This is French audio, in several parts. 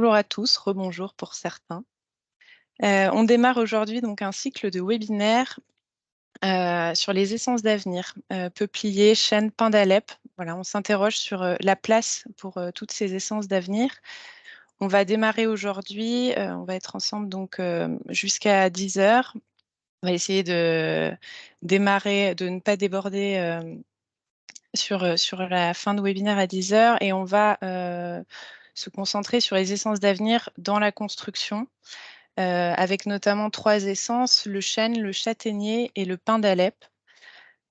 Bonjour à tous, rebonjour pour certains. On démarre aujourd'hui donc un cycle de webinaires sur les essences d'avenir, peuplier, chêne, pin d'Alep. Voilà, on s'interroge sur la place pour toutes ces essences d'avenir. On va démarrer aujourd'hui, on va être ensemble donc jusqu'à 10 heures. On va essayer de démarrer, de ne pas déborder sur la fin de webinaire à 10 heures et on va se concentrer sur les essences d'avenir dans la construction. Avec notamment 3 essences, le chêne, le châtaignier et le pin d'Alep.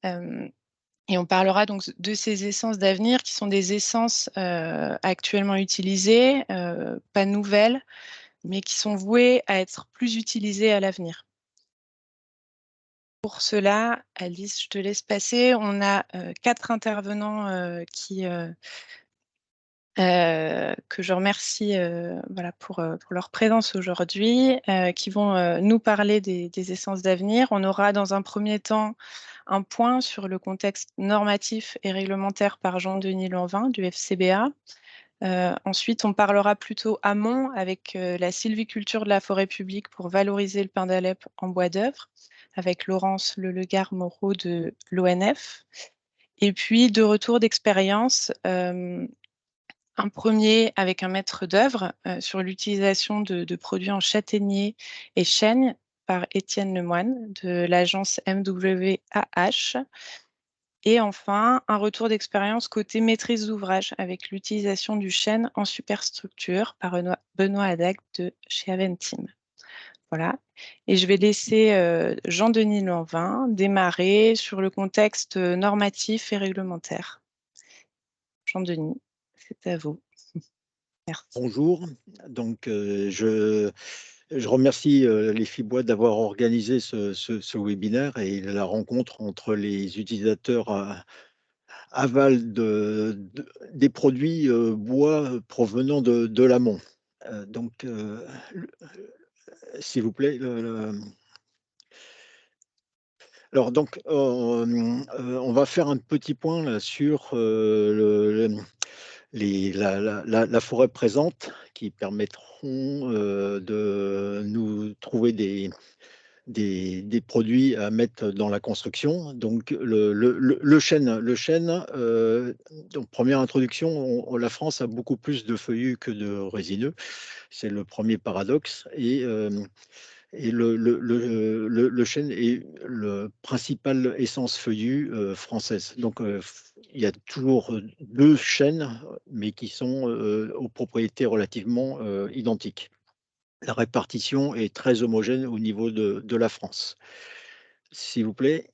Et on parlera donc de ces essences d'avenir qui sont des essences actuellement utilisées, pas nouvelles, mais qui sont vouées à être plus utilisées à l'avenir. Pour cela, Alice, je te laisse passer. On a 4 intervenants que je remercie voilà, pour leur présence aujourd'hui, qui vont nous parler des essences d'avenir. On aura dans un premier temps un point sur le contexte normatif et réglementaire par Jean-Denis Lanvin du FCBA. Ensuite, on parlera plutôt amont avec la sylviculture de la forêt publique pour valoriser le pin d'Alep en bois d'œuvre, avec Laurence Lelegard-Moreau de l'ONF. Et puis, de retour d'expérience, un premier avec un maître d'œuvre sur l'utilisation de produits en châtaignier et chêne par Étienne Lemoine de l'agence MWAH. Et enfin, un retour d'expérience côté maîtrise d'ouvrage avec l'utilisation du chêne en superstructure par Benoît Haddad de chez Aventim. Voilà. Et je vais laisser Jean-Denis Lanvin démarrer sur le contexte normatif et réglementaire. Jean-Denis, c'est à vous. Merci. Bonjour, donc je remercie les Fibois d'avoir organisé ce webinaire et la rencontre entre les utilisateurs aval des produits bois provenant de l'amont. Donc, s'il vous plaît, alors donc, on va faire un petit point là, sur la forêt présente qui permettront de nous trouver des produits à mettre dans la construction. Donc le chêne, donc première introduction, la France a beaucoup plus de feuillus que de résineux. C'est le premier paradoxe. Et le chêne est le principal essence feuillue française. Donc, il y a toujours 2 chênes, mais qui sont aux propriétés relativement identiques. La répartition est très homogène au niveau de la France. S'il vous plaît.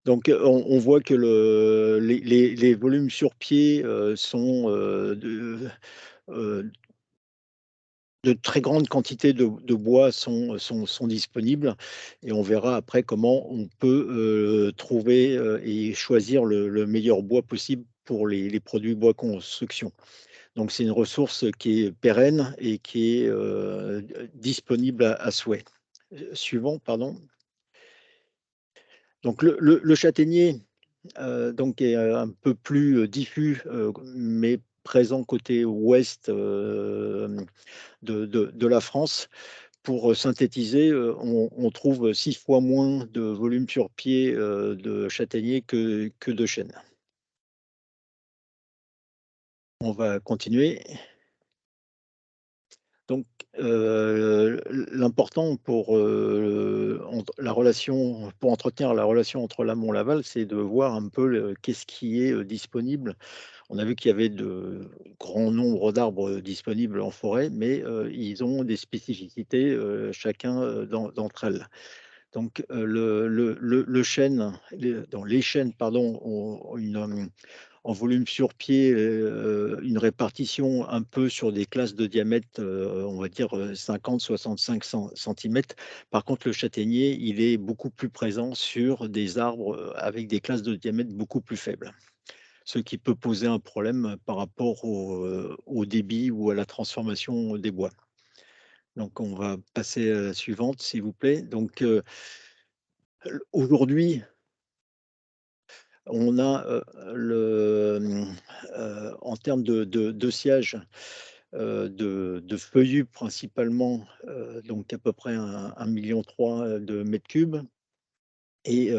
Donc, on voit que les volumes sur pied sont euh, de très grandes quantités de bois sont disponibles et on verra après comment on peut trouver et choisir le meilleur bois possible pour les produits bois construction. Donc c'est une ressource qui est pérenne et qui est disponible à souhait. Suivant, pardon. Donc le châtaignier donc est un peu plus diffus, mais présent côté ouest de la France. Pour synthétiser, on trouve 6 fois moins de volume sur pied de châtaignier que de chêne. On va continuer. Donc, l'important pour pour entretenir la relation entre l'amont et l'aval, c'est de voir un peu qu'est-ce qui est disponible. On a vu qu'il y avait de grands nombres d'arbres disponibles en forêt, mais ils ont des spécificités chacun d'entre elles. Donc, le chêne, les chênes, pardon, ont en volume sur pied, une répartition un peu sur des classes de diamètre, on va dire 50-65 centimètres. Par contre, le châtaignier, il est beaucoup plus présent sur des arbres avec des classes de diamètre beaucoup plus faibles, ce qui peut poser un problème par rapport au débit ou à la transformation des bois. Donc, on va passer à la suivante, s'il vous plaît. Donc, aujourd'hui, On a, en termes de sciage, de feuillus principalement, donc à peu près un 1,3 million de mètres cubes et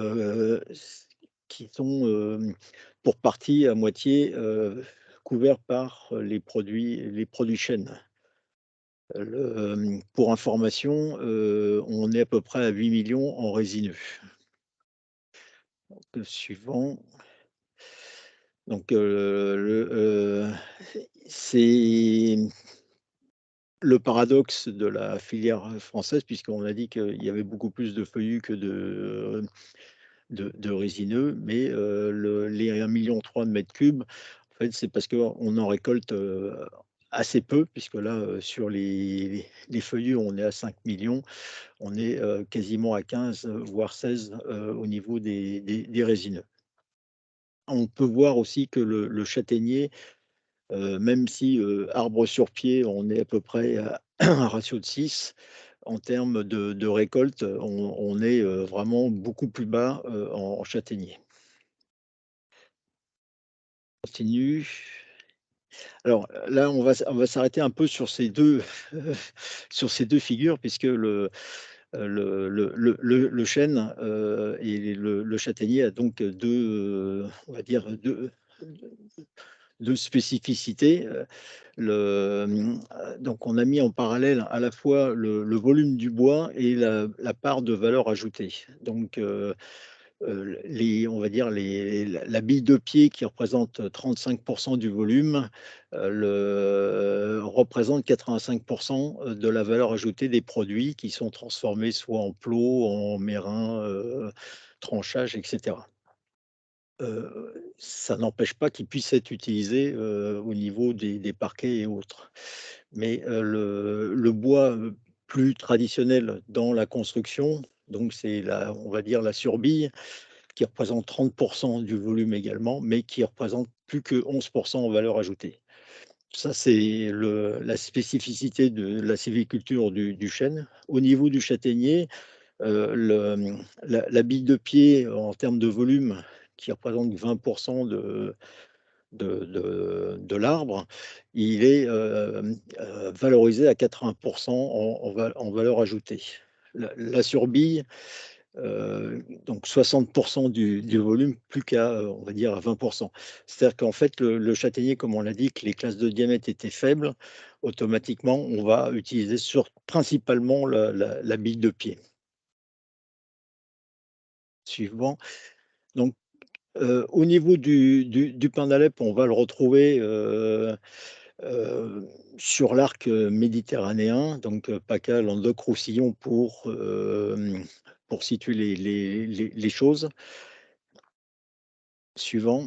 qui sont, pour partie à moitié, couverts par les produits chênes. Pour information, on est à peu près à 8 millions en résineux. Le suivant, donc c'est le paradoxe de la filière française, puisqu'on a dit qu'il y avait beaucoup plus de feuillus que de résineux, mais les 1,3 million de mètres cubes, en fait, c'est parce qu'on en récolte, assez peu, puisque là, sur les feuillus, on est à 5 millions, on est, quasiment à 15, voire 16, au niveau des résineux. On peut voir aussi que le châtaignier, même si, arbre sur pied, on est à peu près à un ratio de 6, en termes de récolte, on est, vraiment beaucoup plus bas, en châtaignier. Continue. Alors, là, on va s'arrêter un peu sur ces 2 sur ces 2 figures, puisque le chêne, et le châtaignier a donc 2, on va dire 2 spécificités. Donc on a mis en parallèle à la fois le volume du bois et la part de valeur ajoutée. Donc, on va dire la bille de pied qui représente 35 du volume, représente 85 de la valeur ajoutée des produits qui sont transformés soit en plot, en mérin, tranchage, etc. Ça n'empêche pas qu'ils puissent être utilisés, au niveau des parquets et autres. Mais, le bois, plus traditionnel dans la construction, donc c'est on va dire la surbille, qui représente 30 du volume également, mais qui représente plus que 11 en valeur ajoutée. Ça, c'est la spécificité de la sylviculture du chêne. Au niveau du châtaignier, la bille de pied en termes de volume qui représente 20 de l'arbre, il est, valorisé à 80 en valeur ajoutée. La surbille, donc 60 du volume, plus qu'à, on va dire à 20. C'est-à-dire qu'en fait, le châtaignier, comme on l'a dit, que les classes de diamètre étaient faibles, automatiquement, on va utiliser principalement la bille de pied. Suivant. Donc, au niveau du pin d'Alep, on va le retrouver, sur l'arc, méditerranéen, donc PACA, Languedoc-Roussillon pour situer les choses. Suivant.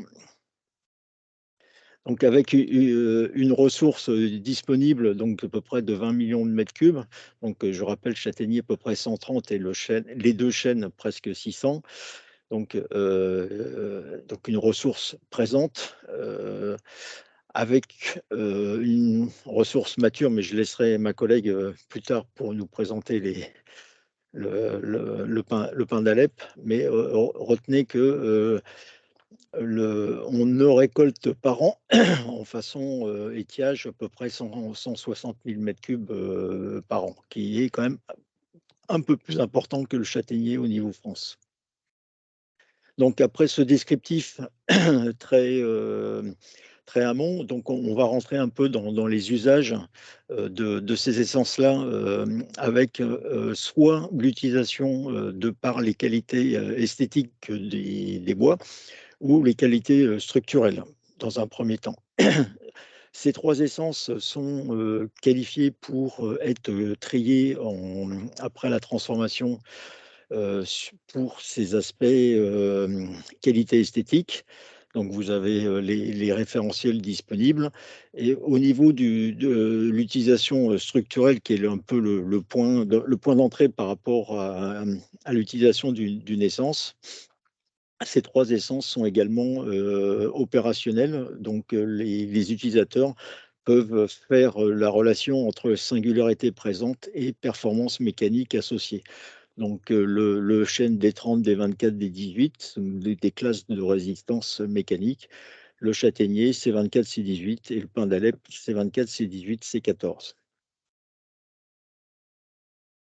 Donc avec une ressource, disponible, donc à peu près de 20 millions de mètres cubes. Donc, je rappelle châtaignier à peu près 130 et les 2 chênes presque 600. Donc une ressource présente, avec, une ressource mature, mais je laisserai ma collègue, plus tard pour nous présenter le pin d'Alep. Mais, retenez que, on ne récolte par an en façon, étiage à peu près 160 000 mètres cubes, par an, qui est quand même un peu plus important que le châtaignier au niveau France. Donc après ce descriptif très, très amont, donc on va rentrer un peu dans les usages, de ces essences-là, avec, soit l'utilisation, de par les qualités, esthétiques des bois, ou les qualités, structurelles, dans un premier temps. Ces 3 essences sont, qualifiées pour, être, triées après la transformation, pour ces aspects, qualité esthétique. Donc vous avez, les référentiels disponibles et au niveau de l'utilisation, structurelle qui est un peu le point d'entrée par rapport à l'utilisation d'une essence. Ces 3 essences sont également, opérationnelles, donc les utilisateurs peuvent faire, la relation entre singularité présente et performance mécanique associée. Donc, le chêne des 30, des 24, des 18, sont des classes de résistance mécanique. Le châtaignier, C24, C18 et le pin d'Alep, C24, C18, C14.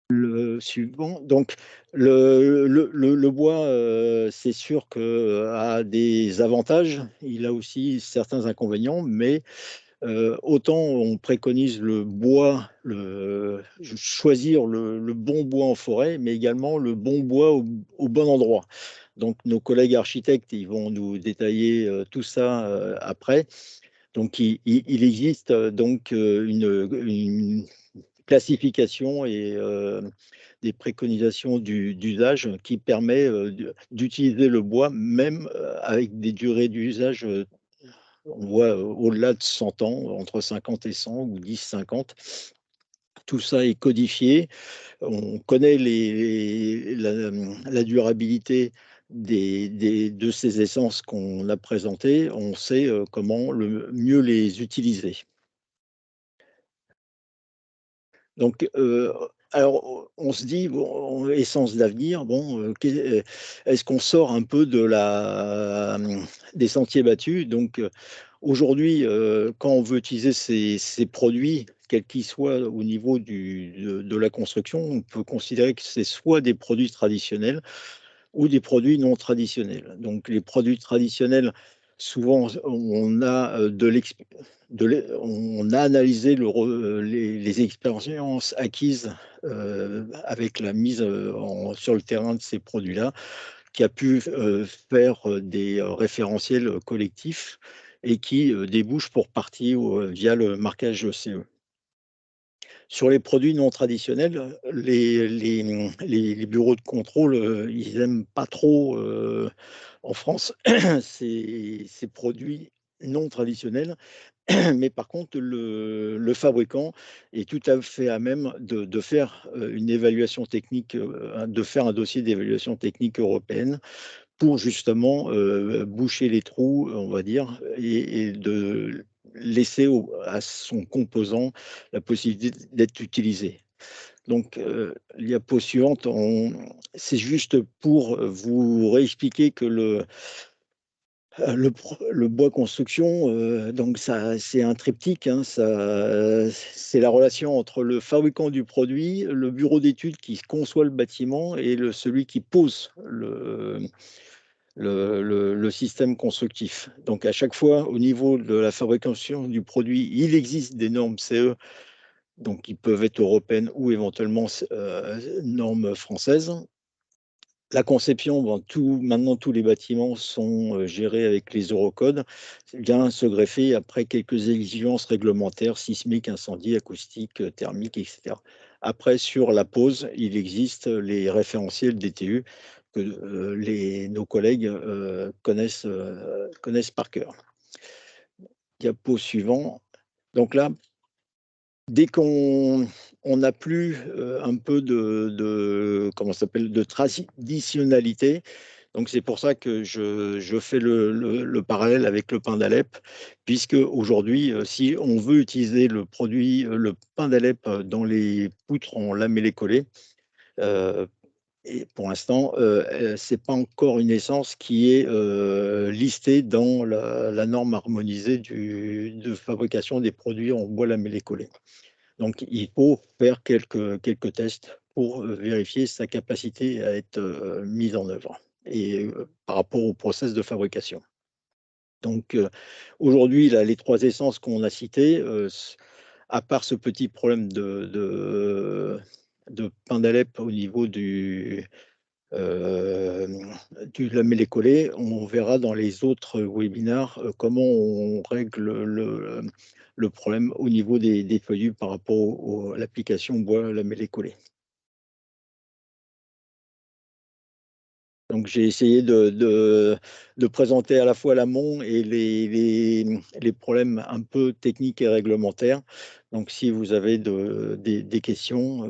Le suivant, donc le bois, c'est sûr que a des avantages. Il a aussi certains inconvénients, mais autant on préconise le bois, choisir le bon bois en forêt, mais également le bon bois au bon endroit. Donc nos collègues architectes, ils vont nous détailler tout ça après. Donc il existe donc une classification et des préconisations d'usage qui permet d'utiliser le bois même avec des durées d'usage, on voit au-delà de 100 ans, entre 50 et 100 ou 10-50. Tout ça est codifié. On connaît la durabilité de ces essences qu'on a présentées. On sait comment mieux les utiliser. Donc, alors, on se dit, bon, essence d'avenir, bon, est-ce qu'on sort un peu des sentiers battus? Donc, aujourd'hui, quand on veut utiliser ces produits, quels qu'ils soient au niveau de la construction, on peut considérer que c'est soit des produits traditionnels, ou des produits non traditionnels. Donc les produits traditionnels, souvent on a on a analysé les expériences acquises avec la mise sur le terrain de ces produits-là, qui a pu faire des référentiels collectifs et qui débouchent pour partie via le marquage CE. Sur les produits non traditionnels, les bureaux de contrôle, ils n'aiment pas trop, en France, ces produits non traditionnels. Mais par contre, le fabricant est tout à fait à même de faire une évaluation technique, de faire un dossier d'évaluation technique européenne pour justement boucher les trous, on va dire, et de laisser à son composant la possibilité d'être utilisé. Donc, diapo suivante, c'est juste pour vous réexpliquer que le bois construction, donc ça, c'est un triptyque, hein, c'est la relation entre le fabricant du produit, le bureau d'études qui conçoit le bâtiment et celui qui pose le système constructif. Donc, à chaque fois, au niveau de la fabrication du produit, il existe des normes CE, donc qui peuvent être européennes ou éventuellement normes françaises. La conception, bon, maintenant tous les bâtiments sont gérés avec les Eurocodes, vient se greffer après quelques exigences réglementaires, sismiques, incendie, acoustique, thermique, etc. Après, sur la pose, il existe les référentiels DTU que nos collègues connaissent par cœur. Diapo suivant. Donc là, dès qu'on n'a plus un peu comment ça s'appelle, de traditionnalité, donc c'est pour ça que je fais le parallèle avec le pain d'Alep, puisque aujourd'hui, si on veut utiliser le produit, le pain d'Alep dans les poutres en lamellé collé, euh, et pour l'instant, ce n'est pas encore une essence qui est listée dans la norme harmonisée de fabrication des produits en bois lamellé collé. Donc, il faut faire quelques tests pour vérifier sa capacité à être mise en œuvre et par rapport au process de fabrication. Donc, aujourd'hui, les trois essences qu'on a citées, à part ce petit problème de pain d'Alep au niveau du lamellé collé, on verra dans les autres webinaires comment on règle le problème au niveau des feuillus par rapport à l'application bois lamellé collé. Donc j'ai essayé de présenter à la fois l'amont et les problèmes un peu techniques et réglementaires. Donc si vous avez des questions,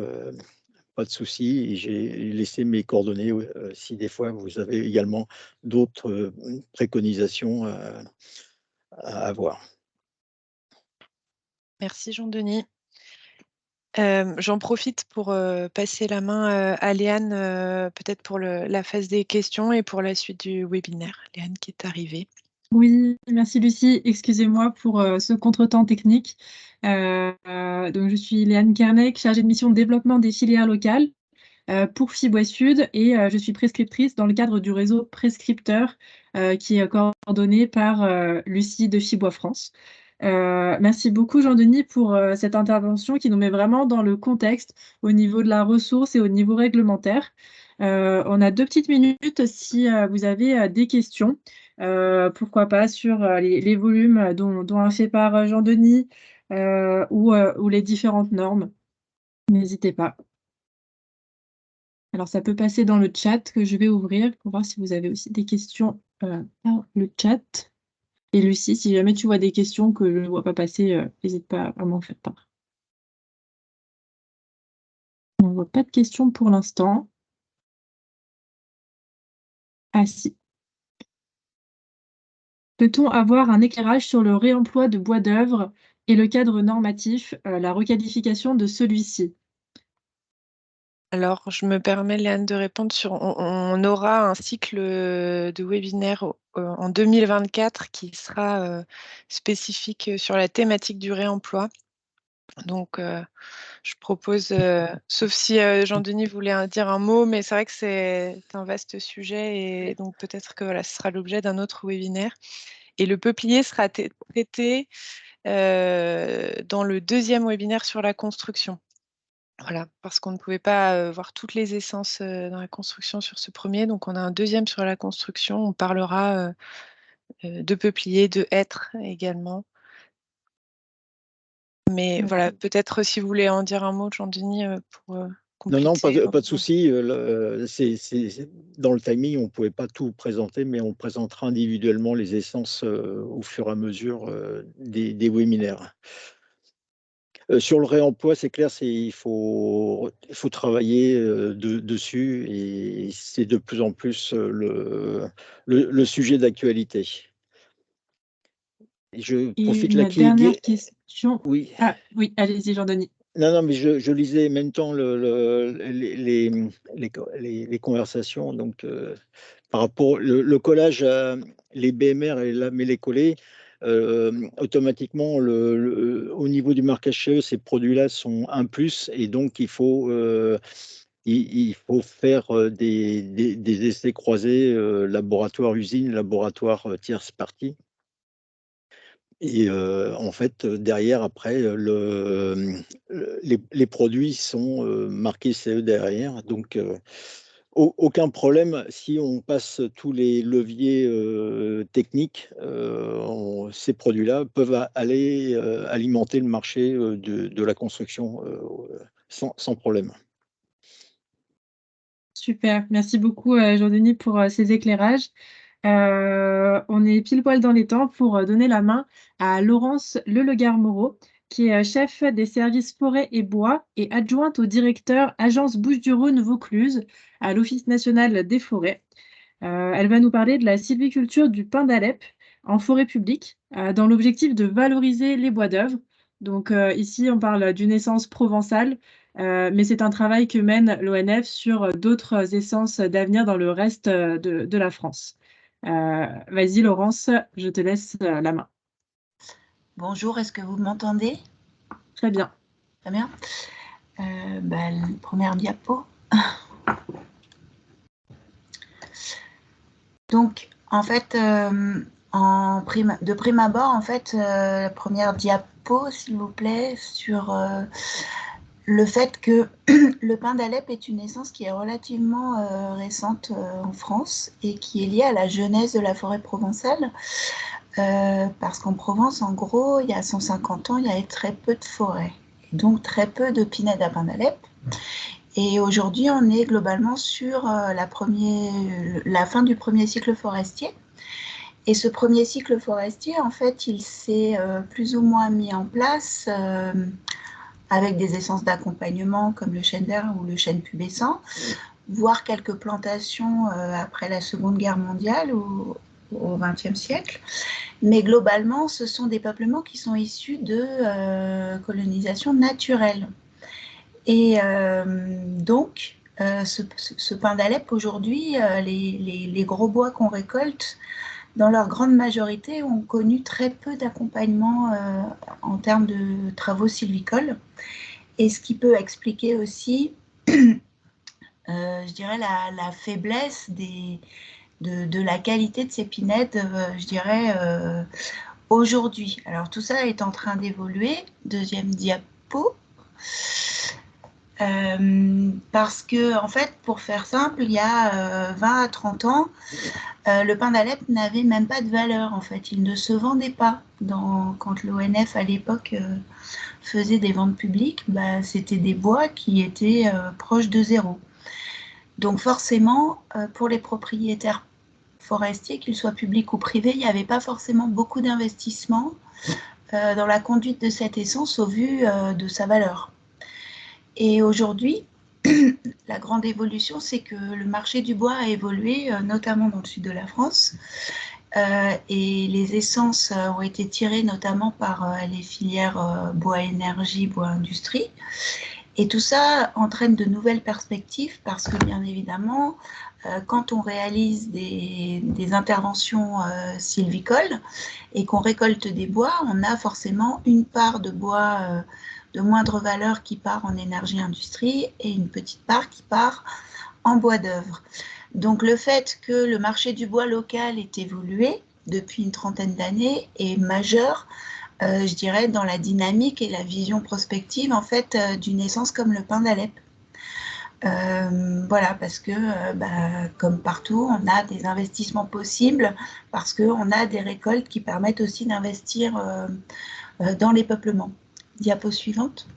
pas de souci. J'ai laissé mes coordonnées si des fois vous avez également d'autres préconisations à avoir. Merci Jean-Denis. J'en profite pour passer la main à Léane, peut-être pour la phase des questions et pour la suite du webinaire. Léane qui est arrivée. Oui, merci Lucie. Excusez-moi pour ce contretemps technique. Donc, je suis Léane Kernec, chargée de mission de développement des filières locales pour Fibois Sud et je suis prescriptrice dans le cadre du réseau Prescripteur qui est coordonné par Lucie de Fibois France. Merci beaucoup Jean-Denis pour cette intervention qui nous met vraiment dans le contexte au niveau de la ressource et au niveau réglementaire. On a 2 petites minutes si vous avez des questions, pourquoi pas sur les volumes dont a fait part Jean-Denis ou les différentes normes. N'hésitez pas. Alors, ça peut passer dans le chat que je vais ouvrir pour voir si vous avez aussi des questions dans le chat. Et Lucie, si jamais tu vois des questions que je ne vois pas passer, n'hésite pas à m'en faire part. On ne voit pas de questions pour l'instant. Ah si. Peut-on avoir un éclairage sur le réemploi de bois d'œuvre et le cadre normatif, la requalification de celui-ci? Alors, je me permets, Léane, de répondre sur... On aura un cycle de webinaire en 2024 qui sera spécifique sur la thématique du réemploi. Donc, je propose, sauf si Jean-Denis voulait dire un mot, mais c'est vrai que c'est un vaste sujet et donc peut-être que voilà, ce sera l'objet d'un autre webinaire. Et le peuplier sera traité dans le 2e webinaire sur la construction. Voilà, parce qu'on ne pouvait pas voir toutes les essences dans la construction sur ce premier. Donc, on a un 2e sur la construction. On parlera de peuplier, de hêtre également. Mais voilà, peut-être si vous voulez en dire un mot, Jean-Denis, pour Non, compléter. pas de souci. Dans le timing, on ne pouvait pas tout présenter, mais on présentera individuellement les essences au fur et à mesure des webinaires. Sur le réemploi, c'est clair, il faut travailler dessus et c'est de plus en plus le sujet d'actualité. Je Et profite une là dernière question. Oui. Ah oui, allez-y Jean-Denis. Non, mais je lisais en même temps les conversations. Donc, par rapport le collage, les BMR et la mêlée-collée, automatiquement, au niveau du marquage CE, ces produits-là sont un plus et donc il faut faire des essais croisés, laboratoire usine, laboratoire tierce partie. Et en fait, derrière, après, les produits sont marqués CE derrière. Donc, aucun problème si on passe tous les leviers techniques. Ces produits-là peuvent aller alimenter le marché de la construction sans problème. Super, merci beaucoup Jean-Denis pour ces éclairages. On est pile poil dans les temps pour donner la main à Laurence Lelegard-Moreau, qui est chef des services forêt et bois et adjointe au directeur Agence Bouches-du-Rhône-Vaucluse à l'Office national des forêts. Elle va nous parler de la sylviculture du pin d'Alep en forêt publique, dans l'objectif de valoriser les bois d'œuvre. Donc ici, on parle d'une essence provençale, mais c'est un travail que mène l'ONF sur d'autres essences d'avenir dans le reste de la France. Vas-y Laurence, je te laisse la main. Bonjour, est-ce que vous m'entendez? Très bien. Très bien. Première diapo. Donc, en fait, de prime abord, en fait, la première diapo, s'il vous plaît, sur le fait que le pin d'Alep est une essence qui est relativement récente en France et qui est liée à la genèse de la forêt provençale. Parce qu'en Provence, en gros, il y a 150 ans, il y avait très peu de forêts, donc très peu de pinèdes à pin d'Alep. Et aujourd'hui, on est globalement sur la fin du premier cycle forestier. Et ce premier cycle forestier, en fait, il s'est plus ou moins mis en place avec des essences d'accompagnement comme le chêne vert ou le chêne pubescent, voire quelques plantations après la Seconde Guerre mondiale ou au XXe siècle. Mais globalement, ce sont des peuplements qui sont issus de colonisation naturelle. Et donc, ce pin d'Alep, aujourd'hui, les gros bois qu'on récolte, dans leur grande majorité, ont connu très peu d'accompagnement en termes de travaux sylvicoles. Et ce qui peut expliquer aussi, je dirais, la faiblesse de la qualité de ces pinèdes, je dirais, aujourd'hui. Alors tout ça est en train d'évoluer. Deuxième diapo. Parce que, en fait, pour faire simple, il y a 20 à 30 ans, le pin d'Alep n'avait même pas de valeur, en fait. Il ne se vendait pas. Quand l'ONF, à l'époque, faisait des ventes publiques, bah, c'était des bois qui étaient proches de zéro. Donc forcément, pour les propriétaires forestiers, qu'ils soient publics ou privés, il n'y avait pas forcément beaucoup d'investissement dans la conduite de cette essence au vu de sa valeur. Et aujourd'hui, la grande évolution, c'est que le marché du bois a évolué, notamment dans le sud de la France, et les essences ont été tirées notamment par les filières bois énergie, bois industrie. Et tout ça entraîne de nouvelles perspectives parce que, bien évidemment, quand on réalise des interventions sylvicoles et qu'on récolte des bois, on a forcément une part de bois de moindre valeur qui part en énergie industrie et une petite part qui part en bois d'œuvre. Donc le fait que le marché du bois local ait évolué depuis une trentaine d'années est majeur, je dirais, dans la dynamique et la vision prospective en fait d'une essence comme le pin d'Alep. Voilà, parce que comme partout, on a des investissements possibles, parce qu'on a des récoltes qui permettent aussi d'investir dans les peuplements. Diapo suivante.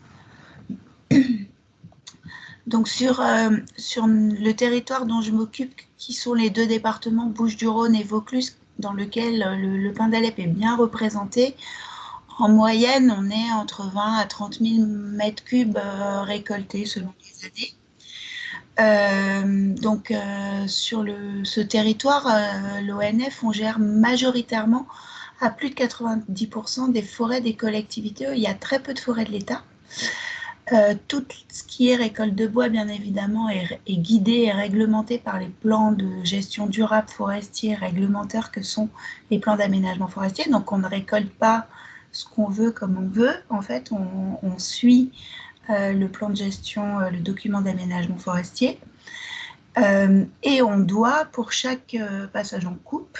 Donc sur le territoire dont je m'occupe, qui sont les deux départements Bouches-du-Rhône et Vaucluse, dans lequel le pin d'Alep est bien représenté, en moyenne, on est entre 20 à 30 000 mètres cubes récoltés selon les années. Donc sur ce territoire, l'ONF, on gère majoritairement à plus de 90% des forêts des collectivités. Il y a très peu de forêts de l'État. Tout ce qui est récolte de bois, bien évidemment, est guidé et réglementé par les plans de gestion durable forestier réglementaires que sont les plans d'aménagement forestier. Donc, on ne récolte pas ce qu'on veut comme on veut. En fait, on suit le plan de gestion, le document d'aménagement forestier. Et on doit, pour chaque passage en coupe,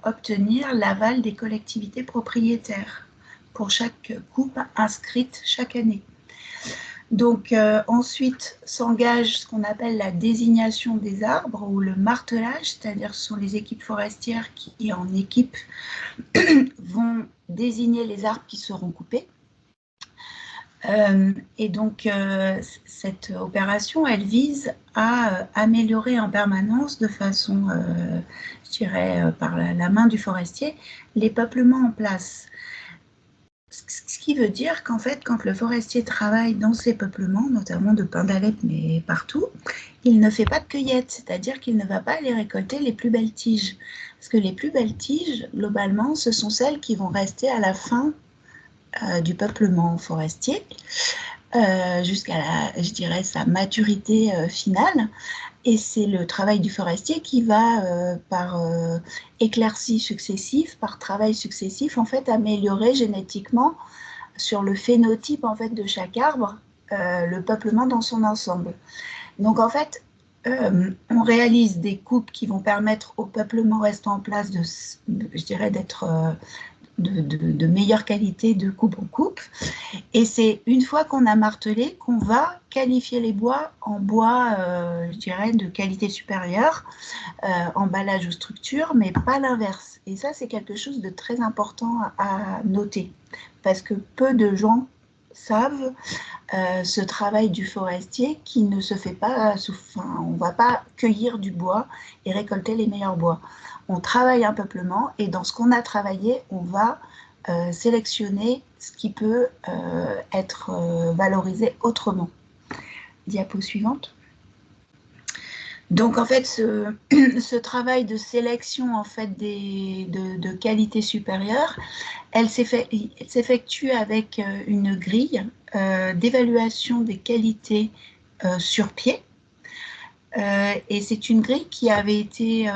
obtenir l'aval des collectivités propriétaires pour chaque coupe inscrite chaque année. Donc ensuite s'engage ce qu'on appelle la désignation des arbres ou le martelage, c'est-à-dire ce sont les équipes forestières qui en équipe vont désigner les arbres qui seront coupés. Et donc cette opération, elle vise à améliorer en permanence de façon, je dirais, par la main du forestier, les peuplements en place. Ce qui veut dire qu'en fait, quand le forestier travaille dans ces peuplements, notamment de pin d'Alep, mais partout, il ne fait pas de cueillette, c'est-à-dire qu'il ne va pas aller récolter les plus belles tiges. Parce que les plus belles tiges, globalement, ce sont celles qui vont rester à la fin du peuplement forestier, jusqu'à, je dirais, sa maturité finale. Et c'est le travail du forestier qui va, par éclaircies successives, par travail successif, en fait, améliorer génétiquement sur le phénotype en fait, de chaque arbre, le peuplement dans son ensemble. Donc, en fait, on réalise des coupes qui vont permettre au peuplement restant en place je dirais, d'être de meilleure qualité de coupe en coupe. Et c'est une fois qu'on a martelé qu'on va qualifier les bois en bois, je dirais, de qualité supérieure, emballage ou structure, mais pas l'inverse. Et ça, c'est quelque chose de très important à noter, parce que peu de gens savent ce travail du forestier qui ne se fait pas on ne va pas cueillir du bois et récolter les meilleurs bois. On travaille un peuplement et dans ce qu'on a travaillé, on va sélectionner ce qui peut être valorisé autrement. Diapo suivante. Donc en fait, ce travail de sélection en fait de qualité supérieure, elle s'effectue avec une grille d'évaluation des qualités sur pied. Et c'est une grille qui avait été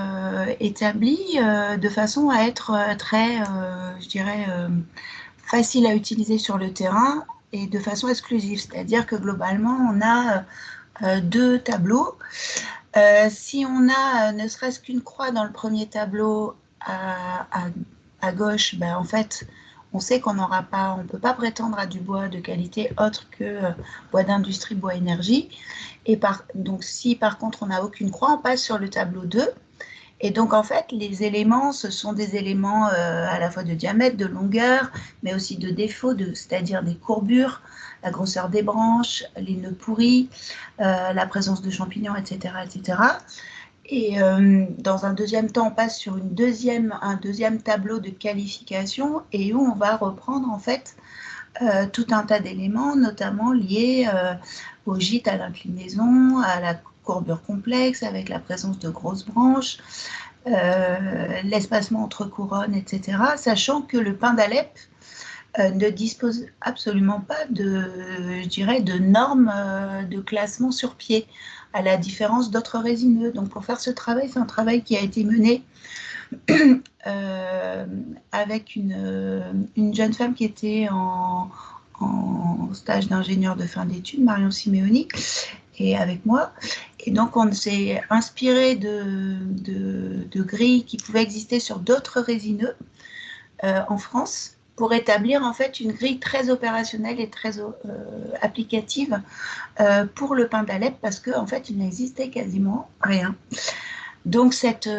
établie de façon à être très, je dirais, facile à utiliser sur le terrain et de façon exclusive. C'est-à-dire que globalement, on a 2 tableaux. Si on a ne serait-ce qu'une croix dans le premier tableau à gauche, ben, en fait, on sait qu'on n'aura pas, on ne peut pas prétendre à du bois de qualité autre que bois d'industrie, bois énergie. Et donc, si par contre on n'a aucune croix, on passe sur le tableau 2. Et donc, en fait, les éléments, ce sont des éléments à la fois de diamètre, de longueur, mais aussi de défaut, c'est-à-dire des courbures, la grosseur des branches, les nœuds pourris, la présence de champignons, etc. etc. Et dans un deuxième temps, on passe sur un deuxième tableau de qualification et où on va reprendre en fait tout un tas d'éléments, notamment liés au gîte à l'inclinaison, à la courbure complexe avec la présence de grosses branches, l'espacement entre couronnes, etc. Sachant que le pin d'Alep ne dispose absolument pas je dirais, de normes de classement sur pied, à la différence d'autres résineux. Donc pour faire ce travail, c'est un travail qui a été mené avec une jeune femme qui était en stage d'ingénieur de fin d'études, Marion Simeoni, et avec moi. Et donc on s'est inspiré de grilles qui pouvaient exister sur d'autres résineux en France, pour établir en fait une grille très opérationnelle et très applicative pour le pin d'Alep, parce qu'en fait il n'existait quasiment rien. Donc cette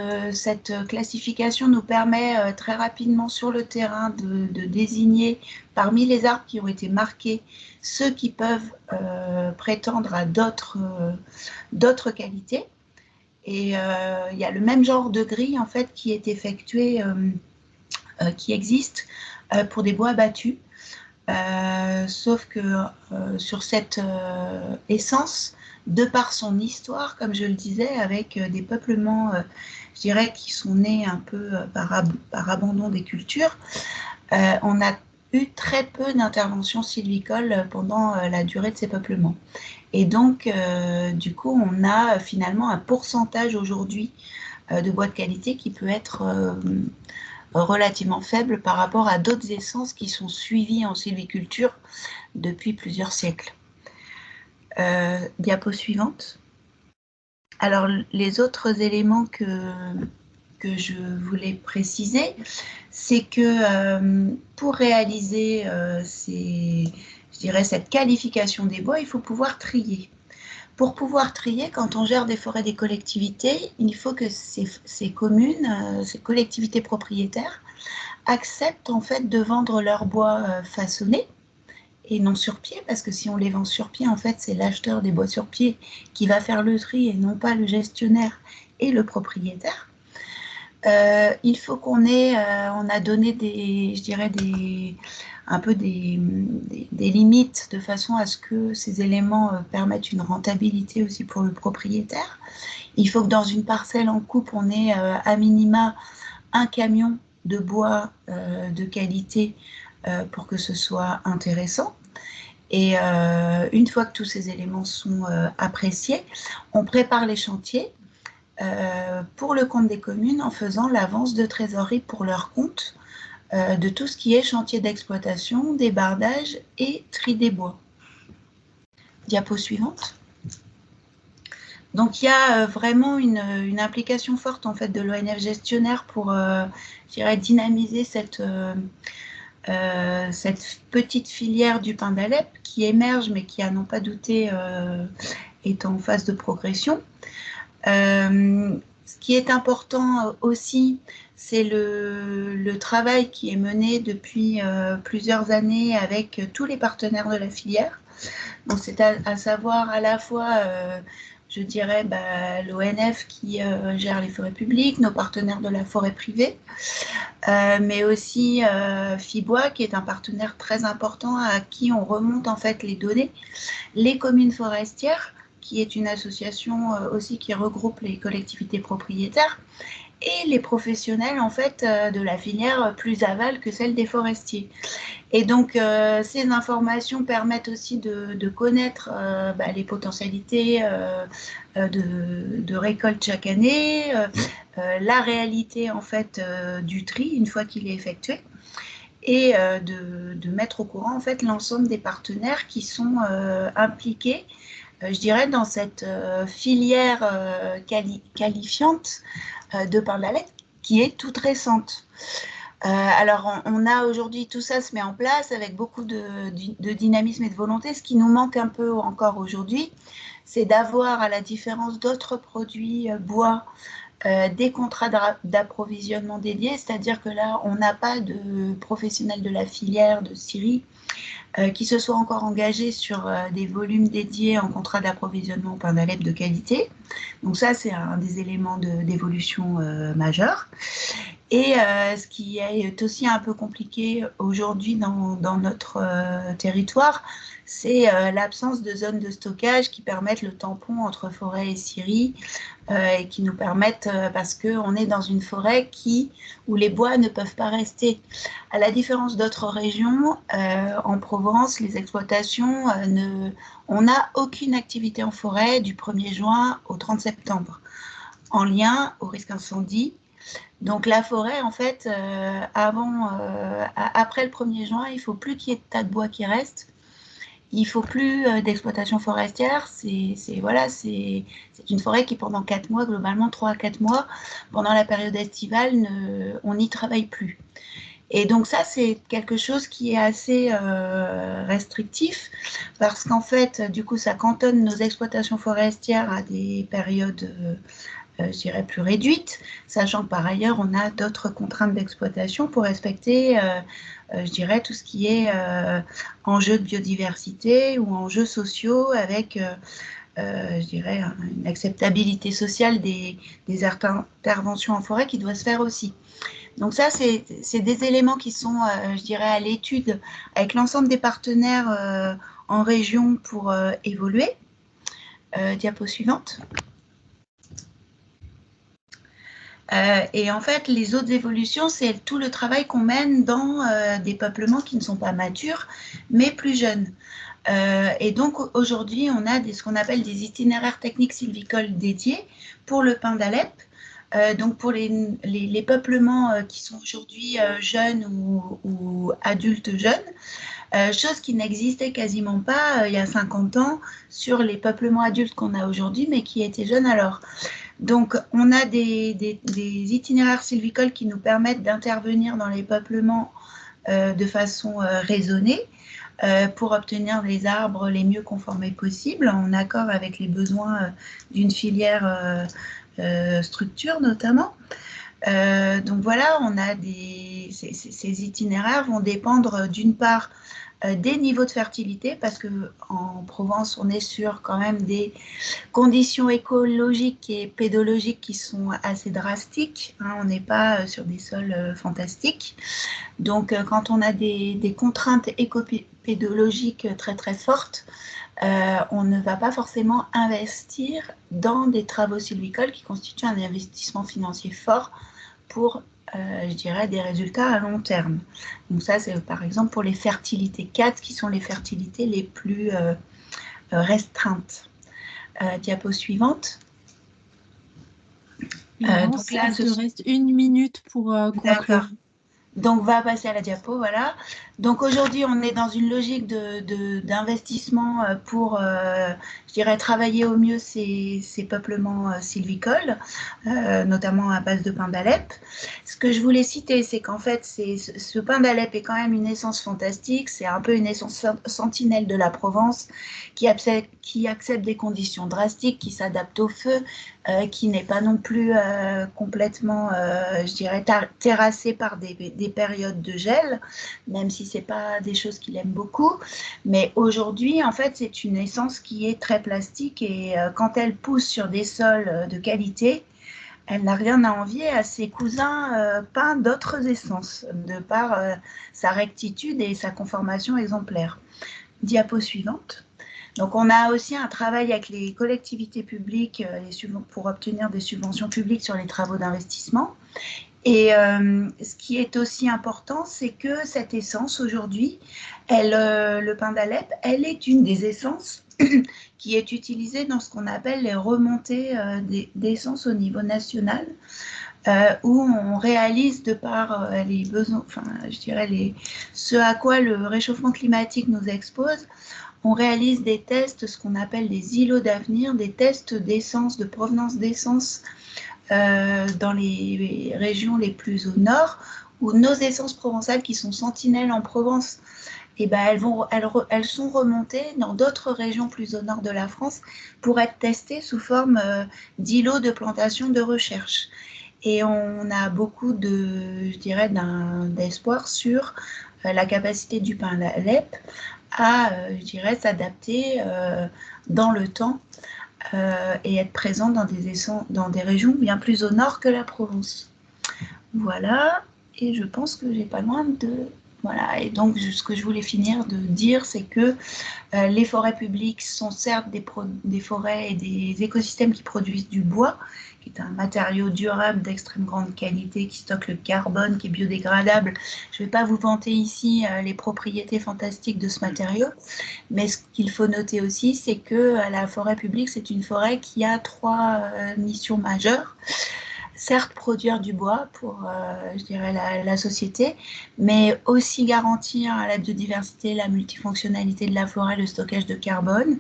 classification nous permet très rapidement sur le terrain de désigner parmi les arbres qui ont été marqués ceux qui peuvent prétendre à d'autres qualités. Et il y a le même genre de grille en fait qui est effectué, qui existe pour des bois abattus, sauf que sur cette essence, de par son histoire, comme je le disais, avec des peuplements, je dirais, qui sont nés un peu par abandon des cultures, on a eu très peu d'interventions sylvicoles pendant la durée de ces peuplements. Et donc, du coup, on a finalement un pourcentage aujourd'hui de bois de qualité qui peut être relativement faible par rapport à d'autres essences qui sont suivies en sylviculture depuis plusieurs siècles. Diapo suivante. Alors, les autres éléments que je voulais préciser, c'est que pour réaliser cette qualification des bois, il faut pouvoir trier. Pour pouvoir trier, quand on gère des forêts des collectivités, il faut que ces communes, ces collectivités propriétaires, acceptent en fait de vendre leurs bois façonnés et non sur pied, parce que si on les vend sur pied, en fait, c'est l'acheteur des bois sur pied qui va faire le tri et non pas le gestionnaire et le propriétaire. Il faut qu'on on a donné un peu des limites de façon à ce que ces éléments permettent une rentabilité aussi pour le propriétaire. Il faut que dans une parcelle en coupe, on ait à minima un camion de bois de qualité pour que ce soit intéressant. Et une fois que tous ces éléments sont appréciés, on prépare les chantiers pour le compte des communes en faisant l'avance de trésorerie pour leur compte de tout ce qui est chantier d'exploitation, débardage et tri des bois. Diapo suivante. Donc il y a vraiment une implication forte en fait de l'ONF gestionnaire pour dynamiser cette petite filière du pin d'Alep qui émerge mais qui, à n'en pas douter, est en phase de progression. Ce qui est important aussi, c'est le travail qui est mené depuis plusieurs années avec tous les partenaires de la filière. Donc c'est à savoir à la fois, je dirais, l'ONF qui gère les forêts publiques, nos partenaires de la forêt privée, mais aussi FIBOIS qui est un partenaire très important à qui on remonte en fait les données, les communes forestières, qui est une association aussi qui regroupe les collectivités propriétaires, et les professionnels en fait de la filière plus aval que celle des forestiers. Et donc, ces informations permettent aussi de connaître les potentialités de récolte chaque année, la réalité en fait du tri une fois qu'il est effectué, et de mettre au courant en fait l'ensemble des partenaires qui sont impliqués, je dirais, dans cette filière qualifiante de pain d'Alep qui est toute récente. Alors, on a aujourd'hui, tout ça se met en place avec beaucoup de dynamisme et de volonté. Ce qui nous manque un peu encore aujourd'hui, c'est d'avoir, à la différence d'autres produits bois, des contrats d'approvisionnement dédiés, c'est-à-dire que là, on n'a pas de professionnels de la filière de scierie qui se soient encore engagés sur des volumes dédiés en contrat d'approvisionnement au pain d'Alep de qualité. Donc ça, c'est un des éléments d'évolution majeurs. Et ce qui est aussi un peu compliqué aujourd'hui dans notre territoire, c'est l'absence de zones de stockage qui permettent le tampon entre forêt et scierie et qui nous permettent, parce qu'on est dans une forêt où les bois ne peuvent pas rester. À la différence d'autres régions, en Provence, les exploitations, on n'a aucune activité en forêt du 1er juin au 30 septembre, en lien au risque incendie. Donc la forêt, en fait, après le 1er juin, il ne faut plus qu'il y ait de tas de bois qui restent. Il ne faut plus d'exploitation forestière. C'est une forêt qui, pendant 4 mois, globalement 3 à 4 mois, pendant la période estivale, on n'y travaille plus. Et donc ça, c'est quelque chose qui est assez restrictif, parce qu'en fait, du coup, ça cantonne nos exploitations forestières à des périodes je dirais plus réduite, sachant que par ailleurs on a d'autres contraintes d'exploitation pour respecter, je dirais, tout ce qui est enjeux de biodiversité ou enjeux sociaux avec, je dirais, une acceptabilité sociale des interventions en forêt qui doit se faire aussi. Donc ça, c'est des éléments qui sont, je dirais, à l'étude avec l'ensemble des partenaires en région pour évoluer. Diapo suivante. Et en fait, les autres évolutions, c'est tout le travail qu'on mène dans des peuplements qui ne sont pas matures, mais plus jeunes. Et donc, aujourd'hui, on a ce qu'on appelle des itinéraires techniques sylvicoles dédiés pour le pin d'Alep. Donc, pour les peuplements qui sont aujourd'hui jeunes ou adultes jeunes, chose qui n'existait quasiment pas il y a 50 ans sur les peuplements adultes qu'on a aujourd'hui, mais qui étaient jeunes alors. Donc, on a des itinéraires sylvicoles qui nous permettent d'intervenir dans les peuplements de façon raisonnée pour obtenir les arbres les mieux conformés possibles, en accord avec les besoins d'une filière structure notamment. Donc voilà, on a ces itinéraires vont dépendre d'une part des niveaux de fertilité, parce qu'en Provence, on est sur quand même des conditions écologiques et pédologiques qui sont assez drastiques. On n'est pas sur des sols fantastiques. Donc, quand on a des contraintes éco-pédologiques très très fortes, on ne va pas forcément investir dans des travaux sylvicoles qui constituent un investissement financier fort pour je dirais, des résultats à long terme. Donc ça, c'est par exemple pour les fertilités 4, qui sont les fertilités les plus restreintes. Diapo suivante. Donc là, il te reste 1 minute pour conclure. Donc, va passer à la diapo, voilà. Donc, aujourd'hui, on est dans une logique d'investissement pour, je dirais, travailler au mieux ces peuplements sylvicoles, notamment à base de pin d'Alep. Ce que je voulais citer, c'est qu'en fait, ce pin d'Alep est quand même une essence fantastique. C'est un peu une essence sentinelle de la Provence qui accepte des conditions drastiques, qui s'adapte au feu, qui n'est pas non plus complètement, je dirais, terrassé par des périodes de gel, même si ce n'est pas des choses qu'il aime beaucoup. Mais aujourd'hui, en fait, c'est une essence qui est très plastique, et quand elle pousse sur des sols de qualité, elle n'a rien à envier à ses cousins pins d'autres essences, de par sa rectitude et sa conformation exemplaire. Diapo suivante. Donc, on a aussi un travail avec les collectivités publiques pour obtenir des subventions publiques sur les travaux d'investissement. Et ce qui est aussi important, c'est que cette essence, aujourd'hui, le pain d'Alep, elle est une des essences qui est utilisée dans ce qu'on appelle les remontées d'essence au niveau national, où on réalise de par les besoins, enfin, je dirais ce à quoi le réchauffement climatique nous expose, on réalise des tests, ce qu'on appelle des îlots d'avenir, des tests d'essence, de provenance d'essence dans les régions les plus au nord, où nos essences provençales qui sont sentinelles en Provence, eh ben, elles sont remontées dans d'autres régions plus au nord de la France pour être testées sous forme d'îlots de plantation de recherche. Et on a beaucoup d'espoir sur la capacité du pain d'Alep à, s'adapter dans le temps et être présent dans des régions bien plus au nord que la Provence. Voilà, et je pense que j'ai pas loin de... Voilà, et donc ce que je voulais finir de dire, c'est que les forêts publiques sont certes des forêts et des écosystèmes qui produisent du bois, qui est un matériau durable d'extrême grande qualité, qui stocke le carbone, qui est biodégradable. Je ne vais pas vous vanter ici les propriétés fantastiques de ce matériau, mais ce qu'il faut noter aussi, c'est que la forêt publique, c'est une forêt qui a 3 missions majeures. Certes, produire du bois pour, la société, mais aussi garantir la biodiversité, la multifonctionnalité de la forêt, le stockage de carbone,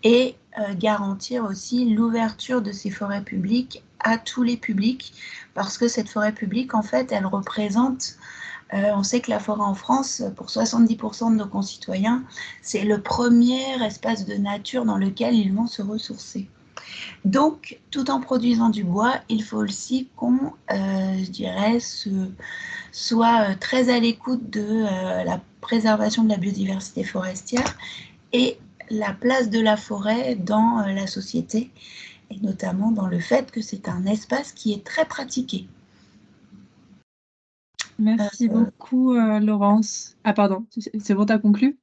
et garantir aussi l'ouverture de ces forêts publiques à tous les publics, parce que cette forêt publique, en fait, elle représente... on sait que la forêt en France, pour 70% de nos concitoyens, c'est le premier espace de nature dans lequel ils vont se ressourcer. Donc, tout en produisant du bois, il faut aussi qu'on, soit très à l'écoute de la préservation de la biodiversité forestière et la place de la forêt dans la société, et notamment dans le fait que c'est un espace qui est très pratiqué. Merci beaucoup, Laurence. Ah pardon, c'est bon, t'as conclu?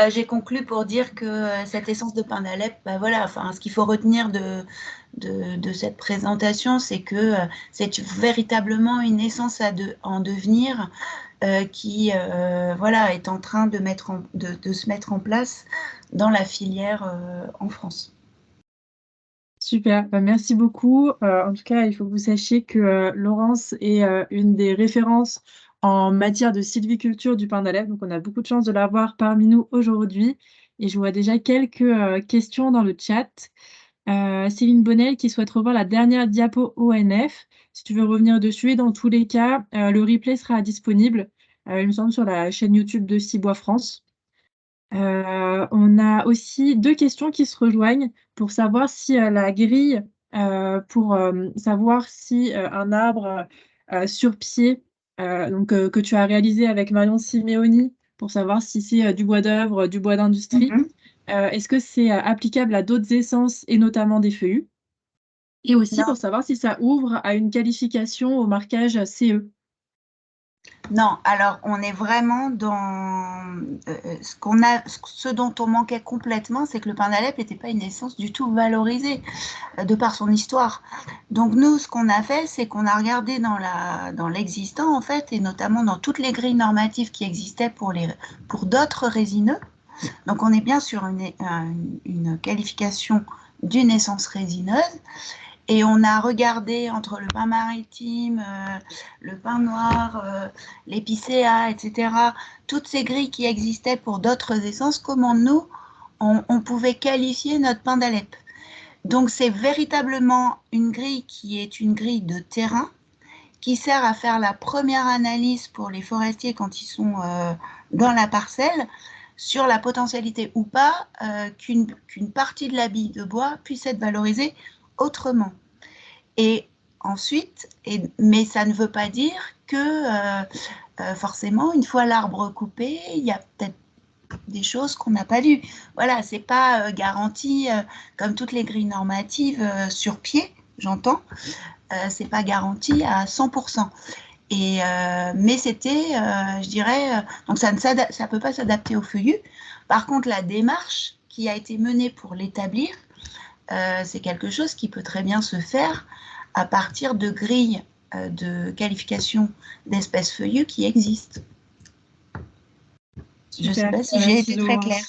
J'ai conclu pour dire que cette essence de pain d'Alep, ce qu'il faut retenir de cette présentation, c'est que c'est véritablement une essence en devenir qui est en train de se mettre en place dans la filière en France. Super, merci beaucoup. En tout cas, il faut que vous sachiez que Laurence est une des références en matière de sylviculture du pain d'Alep. Donc, on a beaucoup de chance de l'avoir parmi nous aujourd'hui. Et je vois déjà quelques questions dans le chat. Céline Bonnel qui souhaite revoir la dernière diapo ONF. Si tu veux revenir dessus, et dans tous les cas, le replay sera disponible, il me semble, sur la chaîne YouTube de Cibois France. On a aussi 2 questions qui se rejoignent pour savoir si la grille, pour savoir si un arbre sur pied, que tu as réalisé avec Marion Simeoni, pour savoir si c'est du bois d'œuvre, du bois d'industrie. Est-ce que c'est applicable à d'autres essences et notamment des feuillus? Et aussi pour savoir si ça ouvre à une qualification au marquage CE. Non, alors on est vraiment dans ce dont on manquait complètement, c'est que le pain d'Alep n'était pas une essence du tout valorisée de par son histoire. Donc nous, ce qu'on a fait, c'est qu'on a regardé dans l'existant en fait, et notamment dans toutes les grilles normatives qui existaient pour d'autres résineux. Donc on est bien sur une qualification d'une essence résineuse. Et on a regardé entre le pain maritime, le pain noir, l'épicéa, etc., toutes ces grilles qui existaient pour d'autres essences, comment nous, on pouvait qualifier notre pain d'Alep. Donc c'est véritablement une grille qui est une grille de terrain, qui sert à faire la première analyse pour les forestiers quand ils sont dans la parcelle, sur la potentialité ou pas qu'une partie de la bille de bois puisse être valorisée autrement. Et ensuite, mais ça ne veut pas dire que forcément, une fois l'arbre coupé, il y a peut-être des choses qu'on n'a pas lues. Voilà, c'est pas garanti comme toutes les grilles normatives sur pied, j'entends. C'est pas garanti à 100%. Mais c'était, je dirais, donc ça peut pas s'adapter au feuillu. Par contre, la démarche qui a été menée pour l'établir, c'est quelque chose qui peut très bien se faire à partir de grilles de qualification d'espèces feuillues qui existent. Je ne sais pas si j'ai été très claire.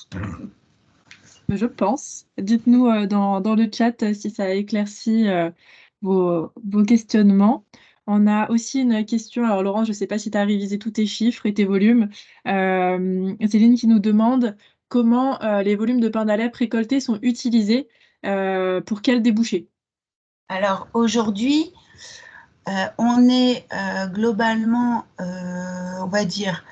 Je pense. Dites-nous dans le chat si ça éclaircit vos questionnements. On a aussi une question. Alors, Laurent, je ne sais pas si tu as révisé tous tes chiffres et tes volumes. Céline qui nous demande comment les volumes de pain d'Alep récoltés sont utilisés pour quel débouché? Alors, aujourd'hui, on est globalement, on va dire,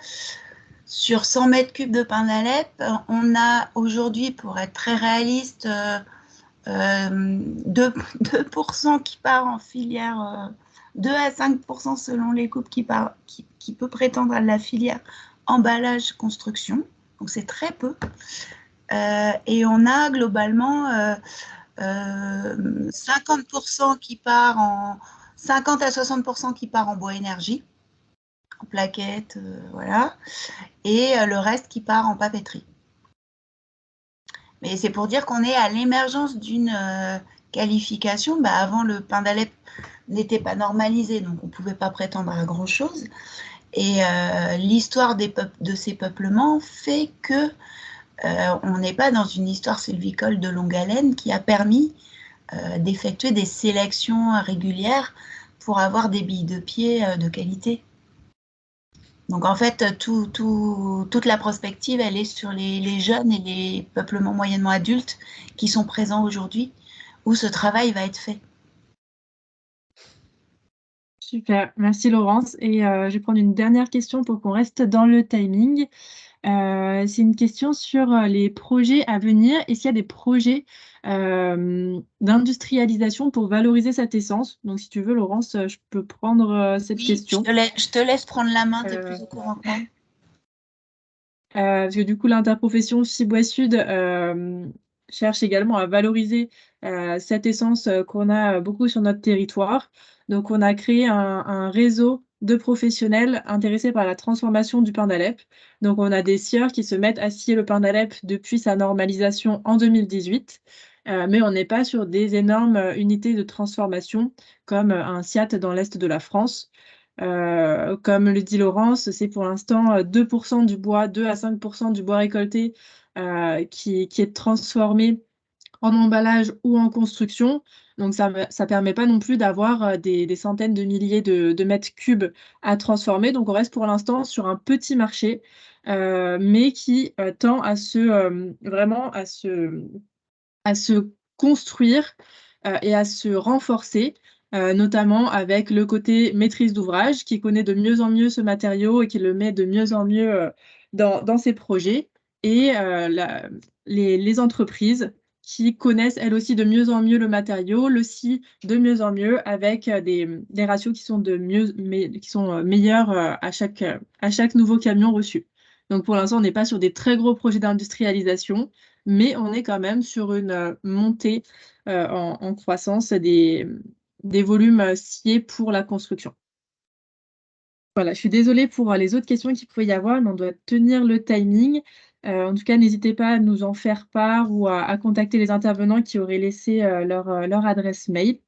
sur 100 mètres cubes de pain d'Alep, on a aujourd'hui, pour être très réaliste, 2% qui part en filière, 2 à 5% selon les coupes qui peut prétendre à la filière emballage construction. Donc c'est très peu. Et on a globalement 50% qui part en 50 à 60% qui part en bois énergie, en plaquettes, voilà, et le reste qui part en papeterie. Mais c'est pour dire qu'on est à l'émergence d'une qualification. Avant, le pain d'Alep n'était pas normalisé, donc on ne pouvait pas prétendre à grand-chose. Et l'histoire de ces peuplements fait que on n'est pas dans une histoire sylvicole de longue haleine qui a permis d'effectuer des sélections régulières pour avoir des billes de pied de qualité. Donc en fait, toute la prospective, elle est sur les jeunes et les peuplements moyennement adultes qui sont présents aujourd'hui, où ce travail va être fait. Super, merci Laurence. Et je vais prendre une dernière question pour qu'on reste dans le timing. C'est une question sur les projets à venir et s'il y a des projets d'industrialisation pour valoriser cette essence. Donc si tu veux, Laurence, je peux prendre cette question. Je te laisse prendre la main, tu es plus au courant que moi. Parce que du coup, l'interprofession Fibois Sud cherche également à valoriser cette essence qu'on a beaucoup sur notre territoire. Donc, on a créé un réseau de professionnels intéressés par la transformation du pain d'Alep. Donc, on a des sieurs qui se mettent à scier le pain d'Alep depuis sa normalisation en 2018. Mais on n'est pas sur des énormes unités de transformation comme un SIAT dans l'Est de la France. Comme le dit Laurence, c'est pour l'instant 2% du bois, 2 à 5% du bois récolté qui est transformé en emballage ou en construction. Donc, ça ne permet pas non plus d'avoir des centaines de milliers de mètres cubes à transformer. Donc, on reste pour l'instant sur un petit marché, mais qui tend à vraiment à se construire et à se renforcer, notamment avec le côté maîtrise d'ouvrage qui connaît de mieux en mieux ce matériau et qui le met de mieux en mieux dans ses projets, et les entreprises qui connaissent elles aussi de mieux en mieux le matériau, le scie de mieux en mieux avec des ratios qui sont meilleurs à chaque nouveau camion reçu. Donc pour l'instant, on n'est pas sur des très gros projets d'industrialisation, mais on est quand même sur une montée en croissance des volumes sciés pour la construction. Voilà, je suis désolée pour les autres questions qu'il pouvait y avoir, mais on doit tenir le timing. En tout cas, n'hésitez pas à nous en faire part ou à contacter les intervenants qui auraient laissé leur adresse mail.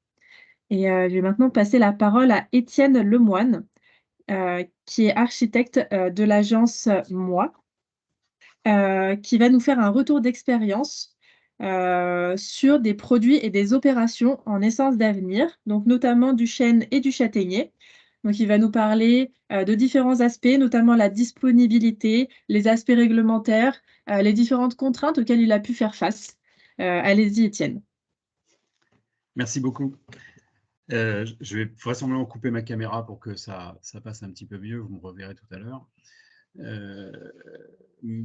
Et je vais maintenant passer la parole à Étienne Lemoine, qui est architecte de l'agence Moi, qui va nous faire un retour d'expérience sur des produits et des opérations en essence d'avenir, donc notamment du chêne et du châtaignier. Donc, il va nous parler de différents aspects, notamment la disponibilité, les aspects réglementaires, les différentes contraintes auxquelles il a pu faire face. Allez-y, Étienne. Merci beaucoup. Je vais vraisemblablement couper ma caméra pour que ça passe un petit peu mieux. Vous me reverrez tout à l'heure.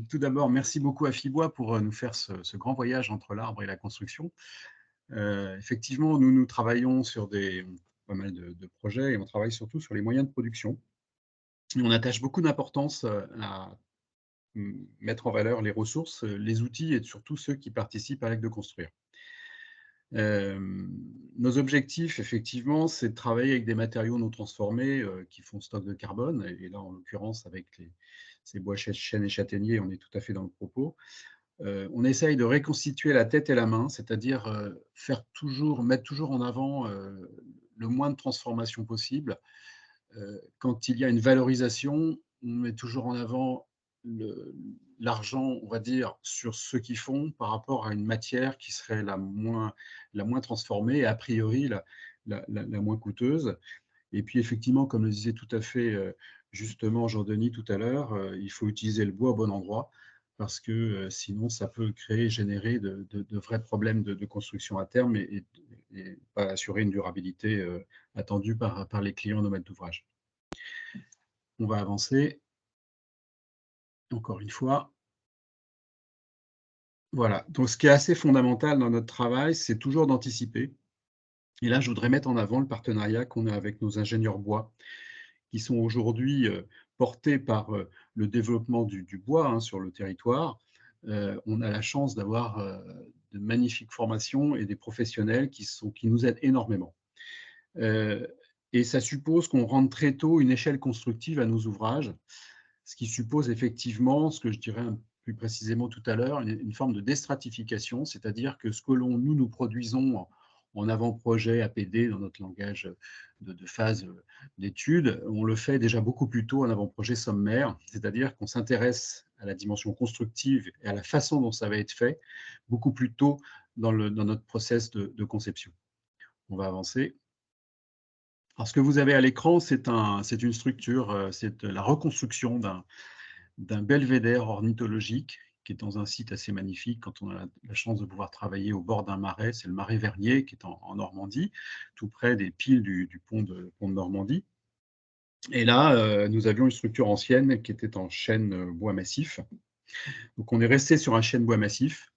Tout d'abord, merci beaucoup à Fibois pour nous faire ce grand voyage entre l'arbre et la construction. Effectivement, nous travaillons sur pas mal de projets et on travaille surtout sur les moyens de production. Et on attache beaucoup d'importance à mettre en valeur les ressources, les outils et surtout ceux qui participent à l'acte de construire. Nos objectifs, effectivement, c'est de travailler avec des matériaux non transformés qui font stock de carbone. Et là, en l'occurrence, avec ces bois chêne et châtaignier, on est tout à fait dans le propos. On essaye de reconstituer la tête et la main, c'est-à-dire mettre toujours en avant le moins de transformations possible. Quand il y a une valorisation, on met toujours en avant l'argent, on va dire, sur ceux qui font par rapport à une matière qui serait la moins transformée et a priori la moins coûteuse. Et puis effectivement, comme le disait tout à fait justement Jean-Denis tout à l'heure, il faut utiliser le bois au bon endroit parce que sinon ça peut générer de vrais problèmes de construction à terme et pas assurer une durabilité attendue par les clients et nos maîtres d'ouvrage. On va avancer. Encore une fois. Voilà. Donc ce qui est assez fondamental dans notre travail, c'est toujours d'anticiper. Et là, je voudrais mettre en avant le partenariat qu'on a avec nos ingénieurs bois, qui sont aujourd'hui portés par le développement du bois hein, sur le territoire. On a la chance d'avoir de magnifiques formations et des professionnels qui nous aident énormément. Et ça suppose qu'on rende très tôt une échelle constructive à nos ouvrages, ce qui suppose effectivement, ce que je dirais plus précisément tout à l'heure, une forme de déstratification, c'est-à-dire que ce que nous produisons en avant-projet APD, dans notre langage de phase d'étude, on le fait déjà beaucoup plus tôt en avant-projet sommaire, c'est-à-dire qu'on s'intéresse à la dimension constructive et à la façon dont ça va être fait beaucoup plus tôt dans notre process de conception. On va avancer. Alors, ce que vous avez à l'écran, c'est une structure, c'est la reconstruction d'un belvédère ornithologique qui est dans un site assez magnifique quand on a la chance de pouvoir travailler au bord d'un marais. C'est le marais Vernier qui est en Normandie, tout près des piles du pont de Normandie. Et là, nous avions une structure ancienne qui était en chêne bois massif. Donc, on est resté sur un chêne bois massif.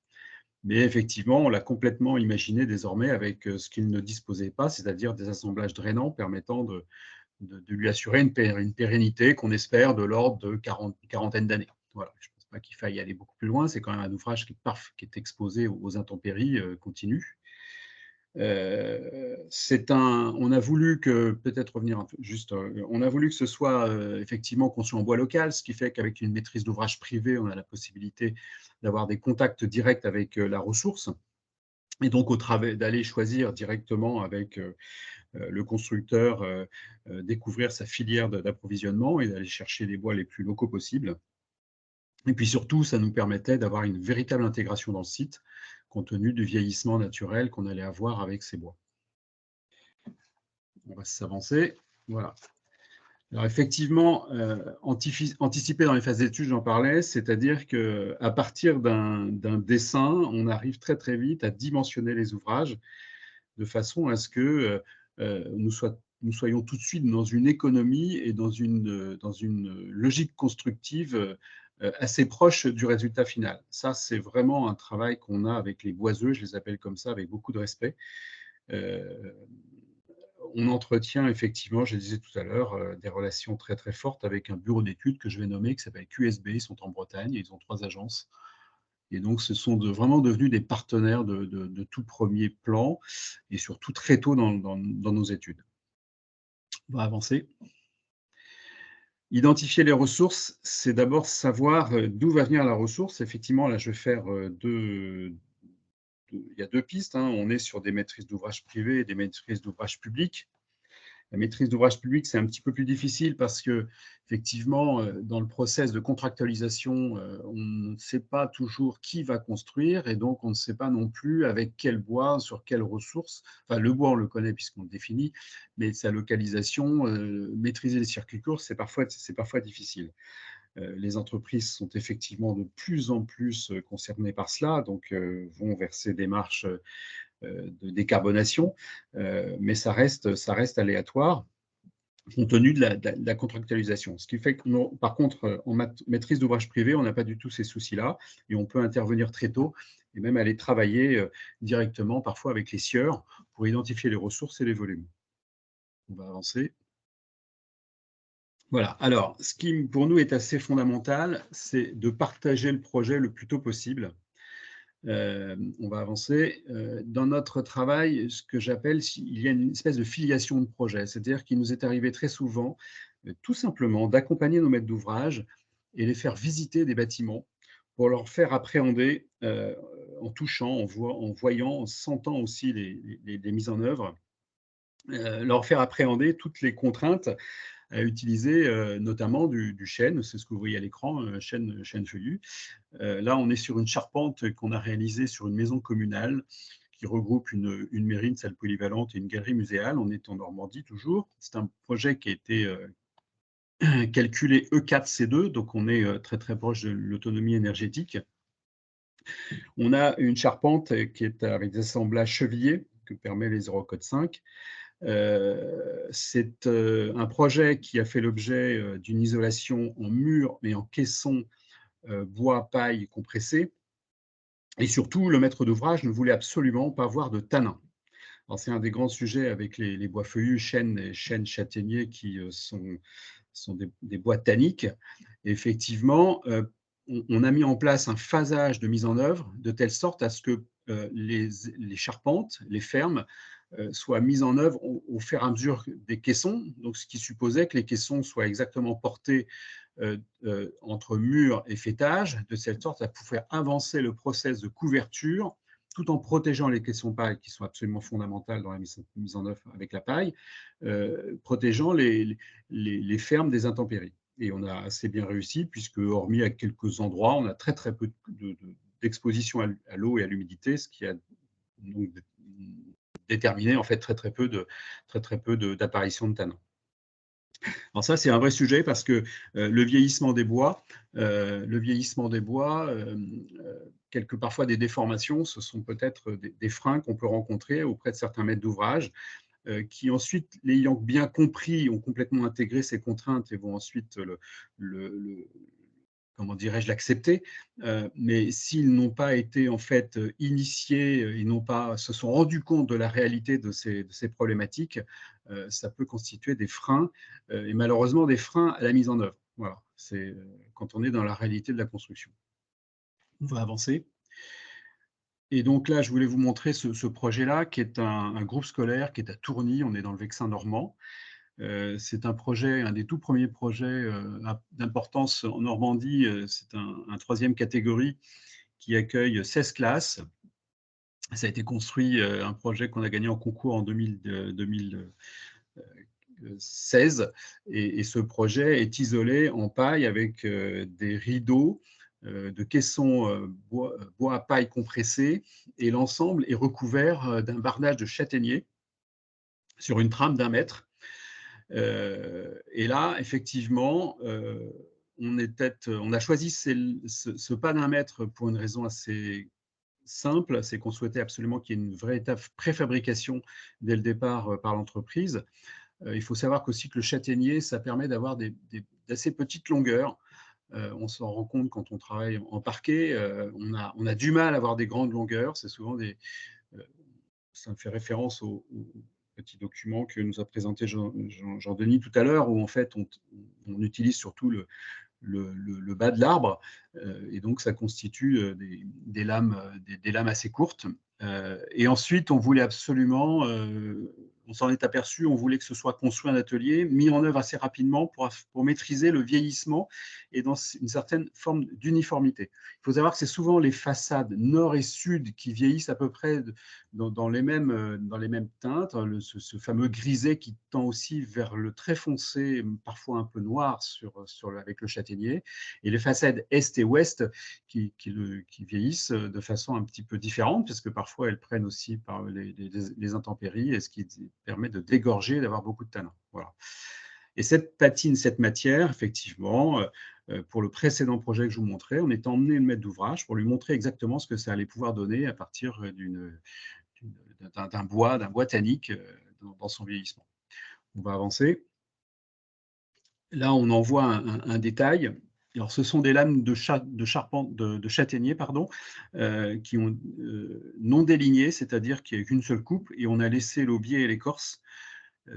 Mais effectivement, on l'a complètement imaginé désormais avec ce qu'il ne disposait pas, c'est-à-dire des assemblages drainants permettant de lui assurer une pérennité qu'on espère de l'ordre de quarantaine d'années. Voilà. Je ne pense pas qu'il faille aller beaucoup plus loin. C'est quand même un ouvrage qui est exposé aux intempéries continues. On a voulu que, peut-être revenir juste, on a voulu que ce soit effectivement conçu en bois local, ce qui fait qu'avec une maîtrise d'ouvrage privée, on a la possibilité d'avoir des contacts directs avec la ressource, et donc au travers d'aller choisir directement avec le constructeur, découvrir sa filière d'approvisionnement et d'aller chercher les bois les plus locaux possibles. Et puis surtout, ça nous permettait d'avoir une véritable intégration dans le site, compte tenu du vieillissement naturel qu'on allait avoir avec ces bois. On va s'avancer. Voilà. Alors effectivement, anticiper dans les phases d'études, j'en parlais, c'est-à-dire qu'à partir d'un dessin, on arrive très très vite à dimensionner les ouvrages de façon à ce que nous soyons tout de suite dans une économie et dans une logique constructive assez proche du résultat final. Ça, c'est vraiment un travail qu'on a avec les boiseux, je les appelle comme ça, avec beaucoup de respect. On entretient effectivement, je le disais tout à l'heure, des relations très très fortes avec un bureau d'études que je vais nommer, qui s'appelle QSB, ils sont en Bretagne, ils ont 3 agences. Et donc, ce sont vraiment devenus des partenaires de tout premier plan et surtout très tôt dans nos études. On va avancer. Identifier les ressources, c'est d'abord savoir d'où va venir la ressource. Effectivement, là, je vais faire il y a 2 pistes. Hein. On est sur des maîtrises d'ouvrage privées et des maîtrises d'ouvrage publiques. La maîtrise d'ouvrage public, c'est un petit peu plus difficile parce que, effectivement, dans le process de contractualisation, on ne sait pas toujours qui va construire et donc on ne sait pas non plus avec quel bois, sur quelles ressources. Enfin, le bois, on le connaît puisqu'on le définit, mais sa localisation, maîtriser les circuits courts, c'est parfois difficile. Les entreprises sont effectivement de plus en plus concernées par cela, donc vont vers ces démarches de décarbonation, mais ça reste aléatoire compte tenu de la contractualisation. Ce qui fait que, par contre, en maîtrise d'ouvrage privé, on n'a pas du tout ces soucis-là et on peut intervenir très tôt et même aller travailler directement, parfois avec les sieurs, pour identifier les ressources et les volumes. On va avancer. Voilà. Alors, ce qui, pour nous, est assez fondamental, c'est de partager le projet le plus tôt possible. On va avancer. Dans notre travail, ce que j'appelle, il y a une espèce de filiation de projet, c'est-à-dire qu'il nous est arrivé très souvent, tout simplement, d'accompagner nos maîtres d'ouvrage et les faire visiter des bâtiments pour leur faire appréhender, en touchant, en voyant, en sentant aussi les mises en œuvre, leur faire appréhender toutes les contraintes à utiliser, notamment du chêne. C'est ce que vous voyez à l'écran, chêne feuillu. Là, on est sur une charpente qu'on a réalisée sur une maison communale qui regroupe une mairie, une salle polyvalente et une galerie muséale. On est en Normandie toujours. C'est un projet qui a été calculé E4C2, donc on est très très proche de l'autonomie énergétique. On a une charpente qui est avec des assemblages chevillés que permet les Eurocode 5. C'est un projet qui a fait l'objet d'une isolation en mur et en caisson bois paille compressé. Et surtout, le maître d'ouvrage ne voulait absolument pas voir de tanin. Alors, c'est un des grands sujets avec les bois feuillus, chênes et chênes châtaigniers qui sont des bois tanniques. Et effectivement, on a mis en place un phasage de mise en œuvre de telle sorte à ce que les charpentes, les fermes, soient mises en œuvre au fur et à mesure des caissons, donc ce qui supposait que les caissons soient exactement portés entre mur et faîtage, de telle sorte à pouvoir avancer le process de couverture tout en protégeant les caissons paille qui sont absolument fondamentales dans la mise en œuvre avec la paille, protégeant les fermes des intempéries. Et on a assez bien réussi puisque, hormis à quelques endroits, on a très très peu d'exposition à l'eau et à l'humidité, ce qui a donc déterminé en fait très très peu d'apparition de tanins. Alors ça, c'est un vrai sujet parce que le vieillissement des bois, quelques parfois des déformations, ce sont peut-être des freins qu'on peut rencontrer auprès de certains maîtres d'ouvrage qui ensuite, l'ayant bien compris, ont complètement intégré ces contraintes et vont ensuite comment dirais-je, l'accepter. Mais s'ils n'ont pas été en fait initiés, ils n'ont pas se sont rendus compte de la réalité de ces problématiques, ça peut constituer des freins et malheureusement des freins à la mise en œuvre. Voilà, c'est quand on est dans la réalité de la construction. On va avancer. Et donc là, je voulais vous montrer ce projet-là, qui est un groupe scolaire qui est à Tourny, on est dans le Vexin normand. C'est un projet, un des tout premiers projets d'importance en Normandie. C'est un troisième catégorie qui accueille 16 classes. Ça a été construit, un projet qu'on a gagné en concours en 2016. Et ce projet est isolé en paille avec des rideaux de caissons bois à paille compressé. Et l'ensemble est recouvert d'un bardage de châtaignier sur une trame d'1 mètre. Et là, effectivement, on a choisi ce pas d'1 mètre pour une raison assez simple, c'est qu'on souhaitait absolument qu'il y ait une vraie étape préfabrication dès le départ par l'entreprise. Il faut savoir qu'aussi que le châtaignier, ça permet d'avoir d'assez petites longueurs. On s'en rend compte quand on travaille en parquet. On a du mal à avoir des grandes longueurs. C'est souvent ça me fait référence au petit document que nous a présenté Jean-Denis tout à l'heure, où en fait on utilise surtout le bas de l'arbre, et donc ça constitue des lames assez courtes. Et ensuite, on voulait absolument, on s'en est aperçu, on voulait que ce soit construit un atelier, mis en œuvre assez rapidement pour maîtriser le vieillissement et dans une certaine forme d'uniformité. Il faut savoir que c'est souvent les façades nord et sud qui vieillissent à peu près dans les mêmes teintes, ce fameux griset qui tend aussi vers le très foncé, parfois un peu noir avec le châtaignier, et les façades est et ouest qui vieillissent de façon un petit peu différente, parce que parfois elles prennent aussi par les intempéries, et ce qui permet de dégorger, d'avoir beaucoup de tanins. Voilà. Et cette patine, cette matière, effectivement, pour le précédent projet que je vous montrais, on est emmené le maître d'ouvrage pour lui montrer exactement ce que ça allait pouvoir donner à partir d'un bois tannique dans son vieillissement. On va avancer. Là, on en voit un détail. Alors, ce sont des lames de châtaignier, qui ont non délignées, c'est-à-dire qu'il n'y a qu'une seule coupe, et on a laissé l'aubier et l'écorce,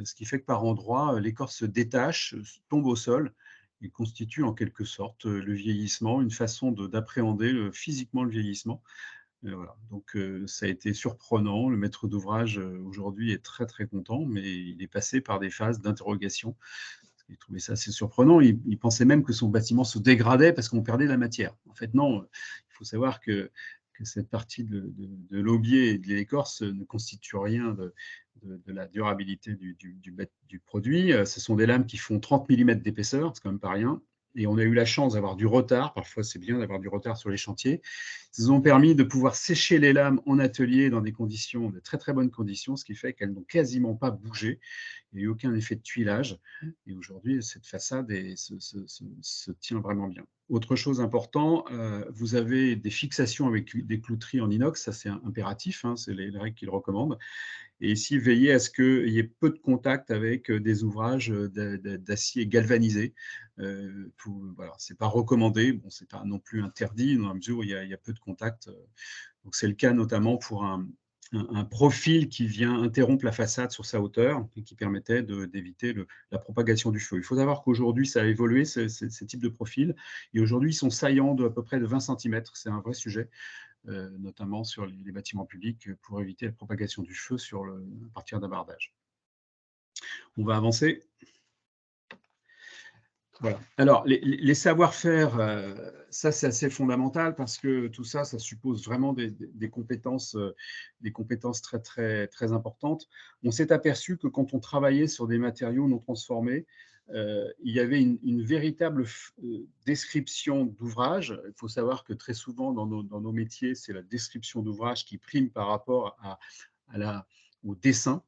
ce qui fait que par endroits, l'écorce se détache, tombe au sol, et constitue en quelque sorte le vieillissement, une façon d'appréhender physiquement le vieillissement. Voilà. Donc, ça a été surprenant. Le maître d'ouvrage, aujourd'hui, est très, très content, mais il est passé par des phases d'interrogation, il trouvait ça assez surprenant. Il pensait même que son bâtiment se dégradait parce qu'on perdait de la matière. En fait, non, il faut savoir que cette partie de l'aubier et de l'écorce ne constitue rien de la durabilité du produit. Ce sont des lames qui font 30 mm d'épaisseur, c'est quand même pas rien. Et on a eu la chance d'avoir du retard, parfois c'est bien d'avoir du retard sur les chantiers. Ils nous ont permis de pouvoir sécher les lames en atelier dans des conditions, de très très bonnes conditions, ce qui fait qu'elles n'ont quasiment pas bougé. Il n'y a eu aucun effet de tuilage. Et aujourd'hui, cette façade se tient vraiment bien. Autre chose importante, vous avez des fixations avec des clouteries en inox, ça c'est impératif, hein, c'est les règles qu'ils recommandent. Et ici, veillez à ce qu'il y ait peu de contact avec des ouvrages d'acier galvanisé. Voilà, ce n'est pas recommandé, bon, ce n'est pas non plus interdit dans la mesure où il y a peu de contact. Donc, c'est le cas notamment pour un profil qui vient interrompre la façade sur sa hauteur et qui permettait d'éviter la propagation du feu. Il faut savoir qu'aujourd'hui, ça a évolué, ces types de profils. Et aujourd'hui, ils sont saillants à peu près de 20 cm. C'est un vrai sujet. Notamment sur les bâtiments publics pour éviter la propagation du feu à partir d'un bardage. On va avancer. Voilà. Alors, les savoir-faire, ça c'est assez fondamental parce que tout ça, ça suppose vraiment des compétences très, très, très importantes. On s'est aperçu que quand on travaillait sur des matériaux non transformés, il y avait une véritable description d'ouvrage. Il faut savoir que très souvent dans nos métiers, c'est la description d'ouvrage qui prime par rapport au dessin.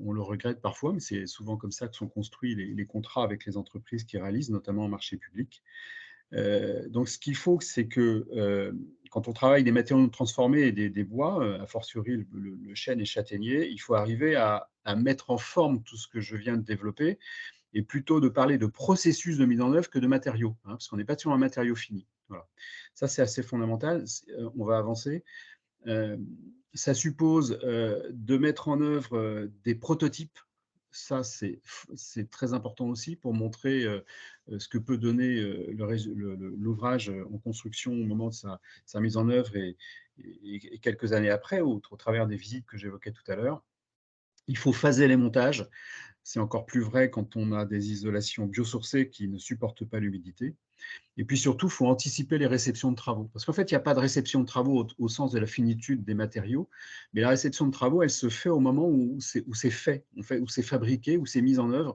On le regrette parfois, mais c'est souvent comme ça que sont construits les contrats avec les entreprises qui réalisent, notamment en marché public. Donc, ce qu'il faut, c'est que quand on travaille des matériaux transformés et des bois, a fortiori le chêne et châtaignier, il faut arriver à mettre en forme tout ce que je viens de développer et plutôt de parler de processus de mise en œuvre que de matériaux, hein, parce qu'on n'est pas sur un matériau fini. Voilà. Ça, c'est assez fondamental. On va avancer. Ça suppose de mettre en œuvre des prototypes. Ça, c'est très important aussi pour montrer ce que peut donner l'ouvrage en construction au moment de sa mise en œuvre et quelques années après, au travers des visites que j'évoquais tout à l'heure. Il faut phaser les montages. C'est encore plus vrai quand on a des isolations biosourcées qui ne supportent pas l'humidité. Et puis surtout, il faut anticiper les réceptions de travaux. Parce qu'en fait, il n'y a pas de réception de travaux au sens de la finitude des matériaux, mais la réception de travaux, elle se fait au moment où c'est fait, où c'est fabriqué, où c'est mis en œuvre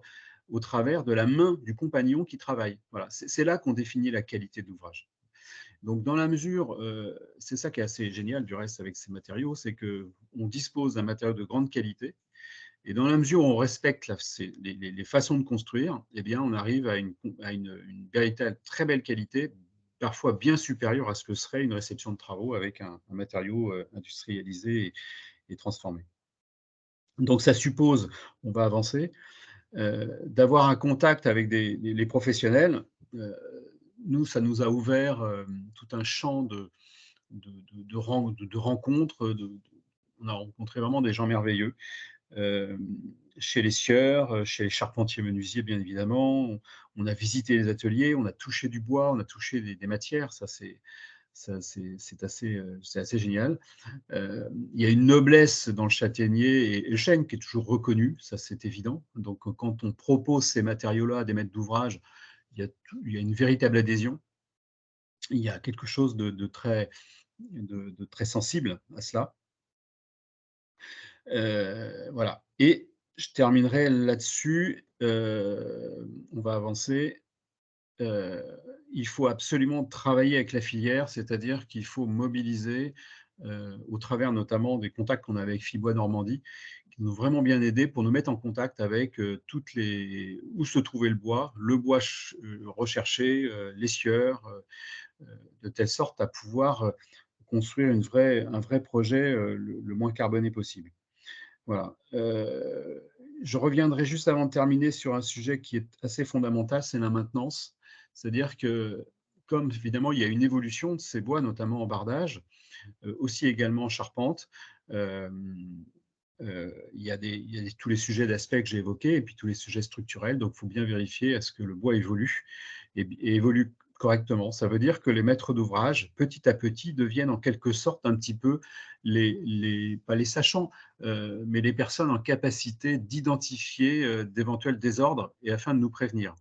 au travers de la main du compagnon qui travaille. Voilà, c'est là qu'on définit la qualité de l'ouvrage. Donc, dans la mesure, c'est ça qui est assez génial du reste avec ces matériaux, c'est qu'on dispose d'un matériau de grande qualité, et dans la mesure où on respecte les façons de construire, eh bien, on arrive à une véritable très belle qualité, parfois bien supérieure à ce que serait une réception de travaux avec un matériau industrialisé et transformé. Donc, ça suppose, on va avancer, d'avoir un contact avec les professionnels. Nous, ça nous a ouvert tout un champ de rencontres. On a rencontré vraiment des gens merveilleux. Chez les scieurs, chez les charpentiers menuisiers, bien évidemment. On a visité les ateliers, on a touché du bois, on a touché des matières. Ça, c'est assez génial. Il y a une noblesse dans le châtaignier et le chêne qui est toujours reconnu, ça c'est évident. Donc, quand on propose ces matériaux-là à des maîtres d'ouvrage, il y a une véritable adhésion. Il y a quelque chose de très sensible à cela. Voilà. Et je terminerai là-dessus. On va avancer. Il faut absolument travailler avec la filière, c'est-à-dire qu'il faut mobiliser, au travers notamment des contacts qu'on a avec Fibois Normandie, qui nous ont vraiment bien aidés pour nous mettre en contact avec où se trouvait le bois recherché, les scieurs, de telle sorte à pouvoir construire un vrai projet le moins carboné possible. Voilà. Je reviendrai juste avant de terminer sur un sujet qui est assez fondamental, c'est la maintenance. C'est-à-dire que, comme évidemment il y a une évolution de ces bois, notamment en bardage, aussi également en charpente, il y a tous les sujets d'aspect que j'ai évoqués et puis tous les sujets structurels. Donc, il faut bien vérifier à ce que le bois évolue et évolue correctement. Ça veut dire que les maîtres d'ouvrage, petit à petit, deviennent en quelque sorte un petit peu pas les sachants, mais les personnes en capacité d'identifier d'éventuels désordres et afin de nous prévenir.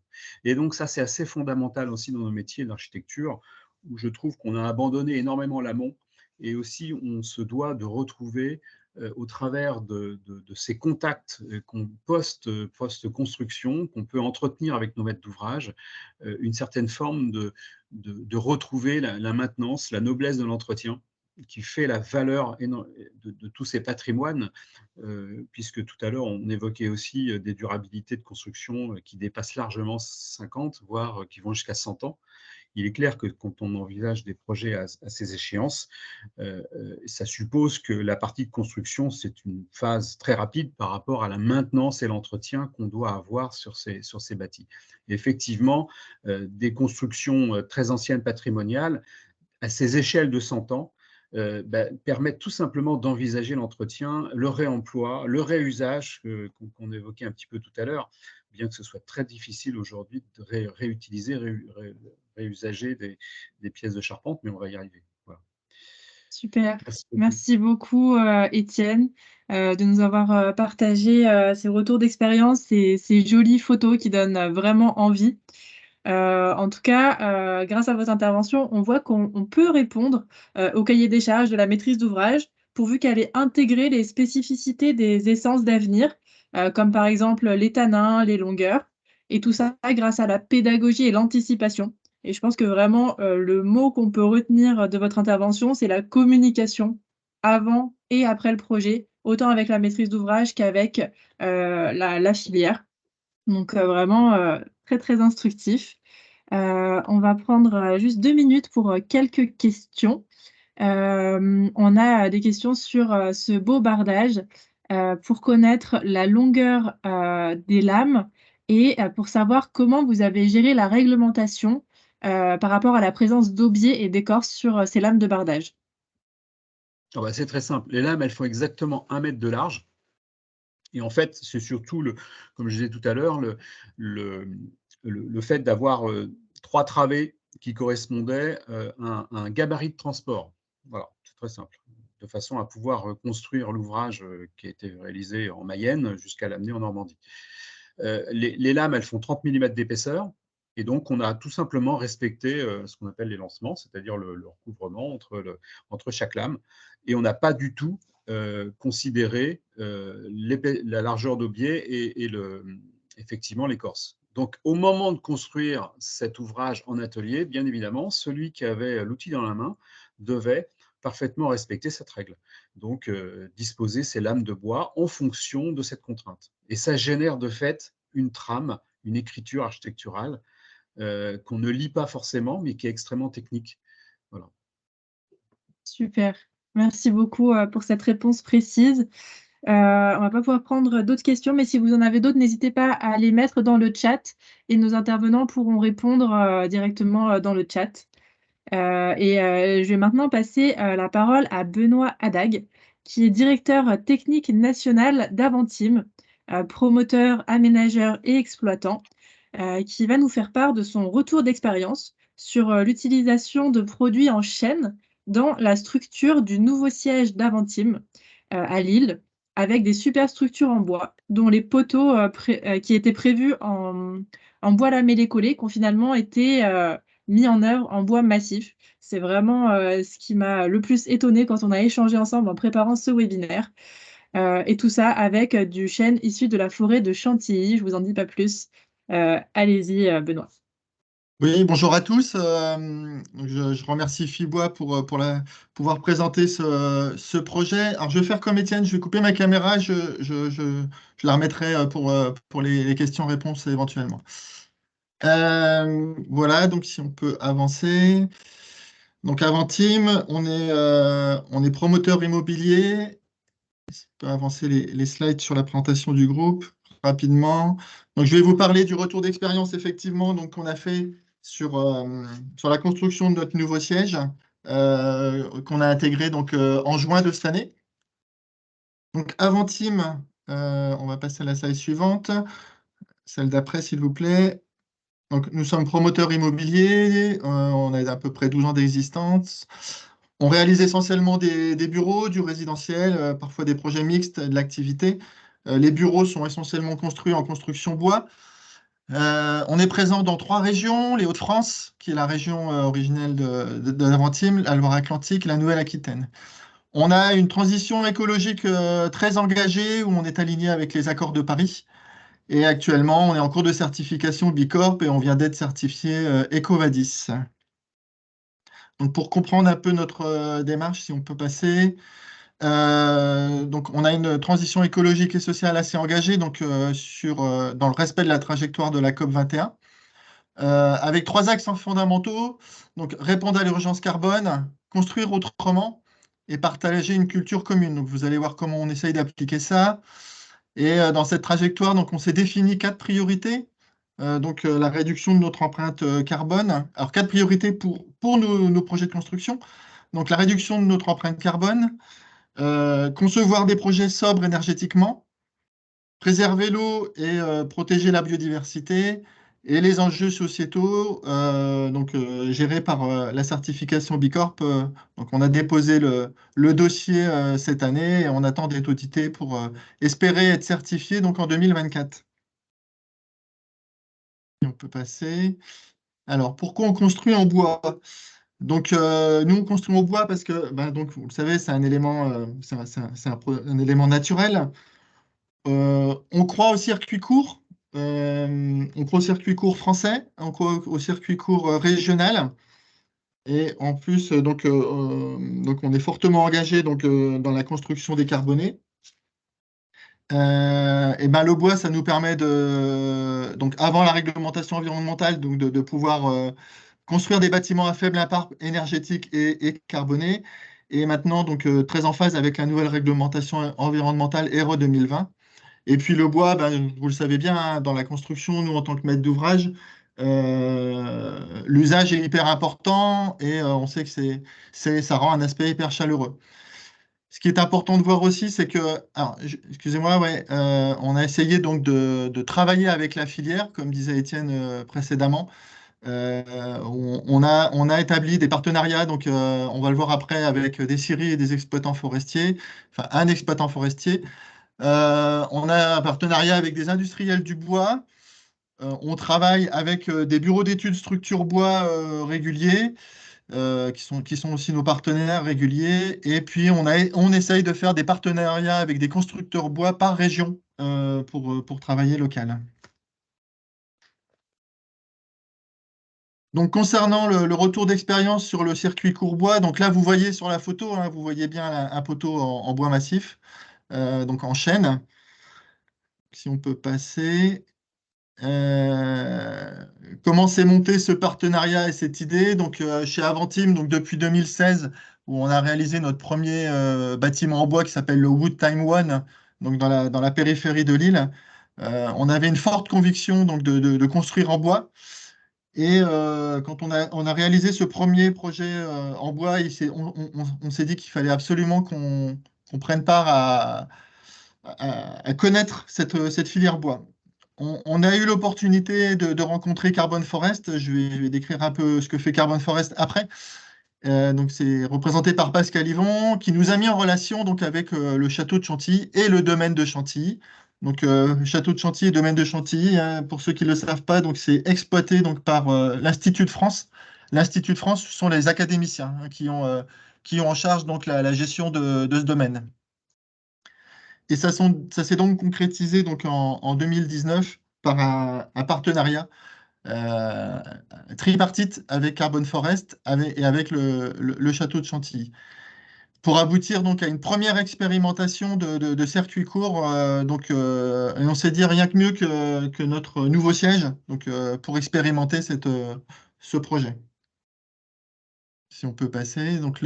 Et donc ça, c'est assez fondamental aussi dans nos métiers d'architecture, où je trouve qu'on a abandonné énormément l'amont et aussi on se doit de retrouver au travers de ces contacts qu'on post-construction, qu'on peut entretenir avec nos maîtres d'ouvrage, une certaine forme de retrouver la maintenance, la noblesse de l'entretien, qui fait la valeur de tous ces patrimoines, puisque tout à l'heure, on évoquait aussi des durabilités de construction qui dépassent largement 50, voire qui vont jusqu'à 100 ans. Il est clair que quand on envisage des projets à ces échéances, ça suppose que la partie de construction, c'est une phase très rapide par rapport à la maintenance et l'entretien qu'on doit avoir sur ces bâtis. Et effectivement, des constructions très anciennes patrimoniales, à ces échelles de 100 ans, permettent tout simplement d'envisager l'entretien, le réemploi, le réusage qu'on évoquait un petit peu tout à l'heure, bien que ce soit très difficile aujourd'hui de réutiliser, réusager des pièces de charpente, mais on va y arriver. Voilà. Super. Merci beaucoup. Merci beaucoup, Étienne, de nous avoir partagé ces retours d'expérience et ces jolies photos qui donnent vraiment envie. En tout cas, grâce à votre intervention, on voit qu'on peut répondre au cahier des charges de la maîtrise d'ouvrage, pourvu qu'elle ait intégré les spécificités des essences d'avenir, comme par exemple les tanins, les longueurs, et tout ça grâce à la pédagogie et l'anticipation. Et je pense que vraiment, le mot qu'on peut retenir de votre intervention, c'est la communication avant et après le projet, autant avec la maîtrise d'ouvrage qu'avec la filière. Donc vraiment, très, très instructif. On va prendre, juste 2 minutes pour, quelques questions. On a des questions sur, ce beau bardage, pour connaître la longueur, des lames et pour savoir comment vous avez géré la réglementation, par rapport à la présence d'aubiers et d'écorce sur, ces lames de bardage. Ah bah, c'est très simple. Les lames, elles font exactement 1 mètre de large. Et en fait, c'est surtout, comme je disais tout à l'heure, le fait d'avoir 3 travées qui correspondaient à un gabarit de transport. Voilà, c'est très simple. De façon à pouvoir construire l'ouvrage qui a été réalisé en Mayenne jusqu'à l'amener en Normandie. Les lames, elles font 30 mm d'épaisseur. Et donc, on a tout simplement respecté ce qu'on appelle les lancements, c'est-à-dire le recouvrement entre chaque lame. Et on n'a pas du tout considérer la largeur d'aubier et effectivement l'écorce. Donc, au moment de construire cet ouvrage en atelier, bien évidemment, celui qui avait l'outil dans la main devait parfaitement respecter cette règle. Donc, disposer ses lames de bois en fonction de cette contrainte. Et ça génère de fait une trame, une écriture architecturale qu'on ne lit pas forcément, mais qui est extrêmement technique. Voilà. Super. Merci beaucoup, pour cette réponse précise. On va pas pouvoir prendre d'autres questions, mais si vous en avez d'autres, n'hésitez pas à les mettre dans le chat et nos intervenants pourront répondre, directement, dans le chat. Je vais maintenant passer, la parole à Benoît Hadag, qui est directeur technique national d'Aventim, promoteur, aménageur et exploitant, qui va nous faire part de son retour d'expérience sur, l'utilisation de produits en chaîne dans la structure du nouveau siège d'Aventim, à Lille, avec des superstructures en bois, dont les poteaux, qui étaient prévus en bois lamellé collé, qui ont finalement été, mis en œuvre en bois massif. C'est vraiment, ce qui m'a le plus étonnée quand on a échangé ensemble en préparant ce webinaire, et tout ça avec, du chêne issu de la forêt de Chantilly. Je vous en dis pas plus. Allez-y, Benoît. Oui, bonjour à tous. Je remercie Fibois pour pouvoir présenter ce projet. Alors, je vais faire comme Étienne, je vais couper ma caméra, je la remettrai pour les questions-réponses éventuellement. Voilà, donc si on peut avancer. Donc, Aventim, on est promoteur immobilier. Si on peut avancer les slides sur la présentation du groupe rapidement. Donc, je vais vous parler du retour d'expérience, effectivement, donc qu'on a fait sur la construction de notre nouveau siège qu'on a intégré donc, en juin de cette année. Donc, Aventim, on va passer à la slide suivante, celle d'après, s'il vous plaît. Donc, nous sommes promoteurs immobiliers, on a à peu près 12 ans d'existence. On réalise essentiellement des bureaux, du résidentiel, parfois des projets mixtes de l'activité. Les bureaux sont essentiellement construits en construction bois. On est présent dans 3 régions, les Hauts-de-France, qui est la région originelle de l'Aventime, la Loire-Atlantique, la Nouvelle-Aquitaine. On a une transition écologique très engagée, où on est aligné avec les accords de Paris. Et actuellement, on est en cours de certification Bicorp et on vient d'être certifié EcoVadis. Donc, pour comprendre un peu notre démarche, si on peut passer. Donc, on a une transition écologique et sociale assez engagée donc, dans le respect de la trajectoire de la COP 21, avec 3 axes fondamentaux. Donc, répondre à l'urgence carbone, construire autrement et partager une culture commune. Donc, vous allez voir comment on essaye d'appliquer ça. Et dans cette trajectoire, donc, on s'est défini 4 priorités. Donc, la réduction de notre empreinte carbone. Alors, 4 priorités pour nos projets de construction. Donc, la réduction de notre empreinte carbone, concevoir des projets sobres énergétiquement, préserver l'eau et protéger la biodiversité, et les enjeux sociétaux gérés par la certification Bicorp. Donc, on a déposé le dossier cette année et on attend d'être audité pour espérer être certifié donc, en 2024. Et on peut passer. Alors, pourquoi on construit en bois? Donc, nous, on construit en bois parce que, donc, vous le savez, c'est un élément, un élément naturel. On croit au circuit court. On croit au circuit court français, on croit au circuit court régional. Et en plus, donc, on est fortement engagé donc, dans la construction décarbonée. Le bois, ça nous permet donc avant la réglementation environnementale, donc de pouvoir construire des bâtiments à faible impact énergétique et carboné. Et maintenant, donc, très en phase avec la nouvelle réglementation environnementale RE 2020. Et puis le bois, vous le savez bien, hein, dans la construction, nous, en tant que maître d'ouvrage, l'usage est hyper important et on sait que ça rend un aspect hyper chaleureux. Ce qui est important de voir aussi, c'est que, alors, excusez-moi, ouais, on a essayé donc de travailler avec la filière, comme disait Étienne précédemment. On a établi des partenariats, donc on va le voir après, avec des scieries et des exploitants forestiers, enfin un exploitant forestier. On a un partenariat avec des industriels du bois. On travaille avec des bureaux d'études structure bois réguliers, qui sont aussi nos partenaires réguliers. Et puis, on essaye de faire des partenariats avec des constructeurs bois par région pour travailler local. Donc, concernant le retour d'expérience sur le circuit court-bois, donc là, vous voyez sur la photo, hein, vous voyez bien un poteau en bois massif, donc en chêne. Si on peut passer. Comment s'est monté ce partenariat et cette idée? Donc, chez Aventim, donc depuis 2016, où on a réalisé notre premier bâtiment en bois qui s'appelle le Wood Time One, donc dans la périphérie de Lille. On avait une forte conviction donc, de construire en bois. Et quand on a réalisé ce premier projet en bois, on s'est dit qu'il fallait absolument qu'on prenne part à connaître cette filière bois. On a eu l'opportunité de rencontrer Carbon Forest. Je vais décrire un peu ce que fait Carbon Forest après. Donc c'est représenté par Pascal Yvon, qui nous a mis en relation donc, avec le château de Chantilly et le domaine de Chantilly. Donc château de Chantilly et domaine de Chantilly, hein, pour ceux qui ne le savent pas, donc c'est exploité donc, par l'Institut de France. L'Institut de France, ce sont les académiciens hein, qui ont en charge donc, la gestion de ce domaine. Et ça s'est donc concrétisé donc, en 2019 par un partenariat tripartite avec Carbon Forest et avec le château de Chantilly, pour aboutir donc à une première expérimentation de circuit court. Et on s'est dit rien que mieux que notre nouveau siège donc, pour expérimenter ce projet. Si on peut passer. Donc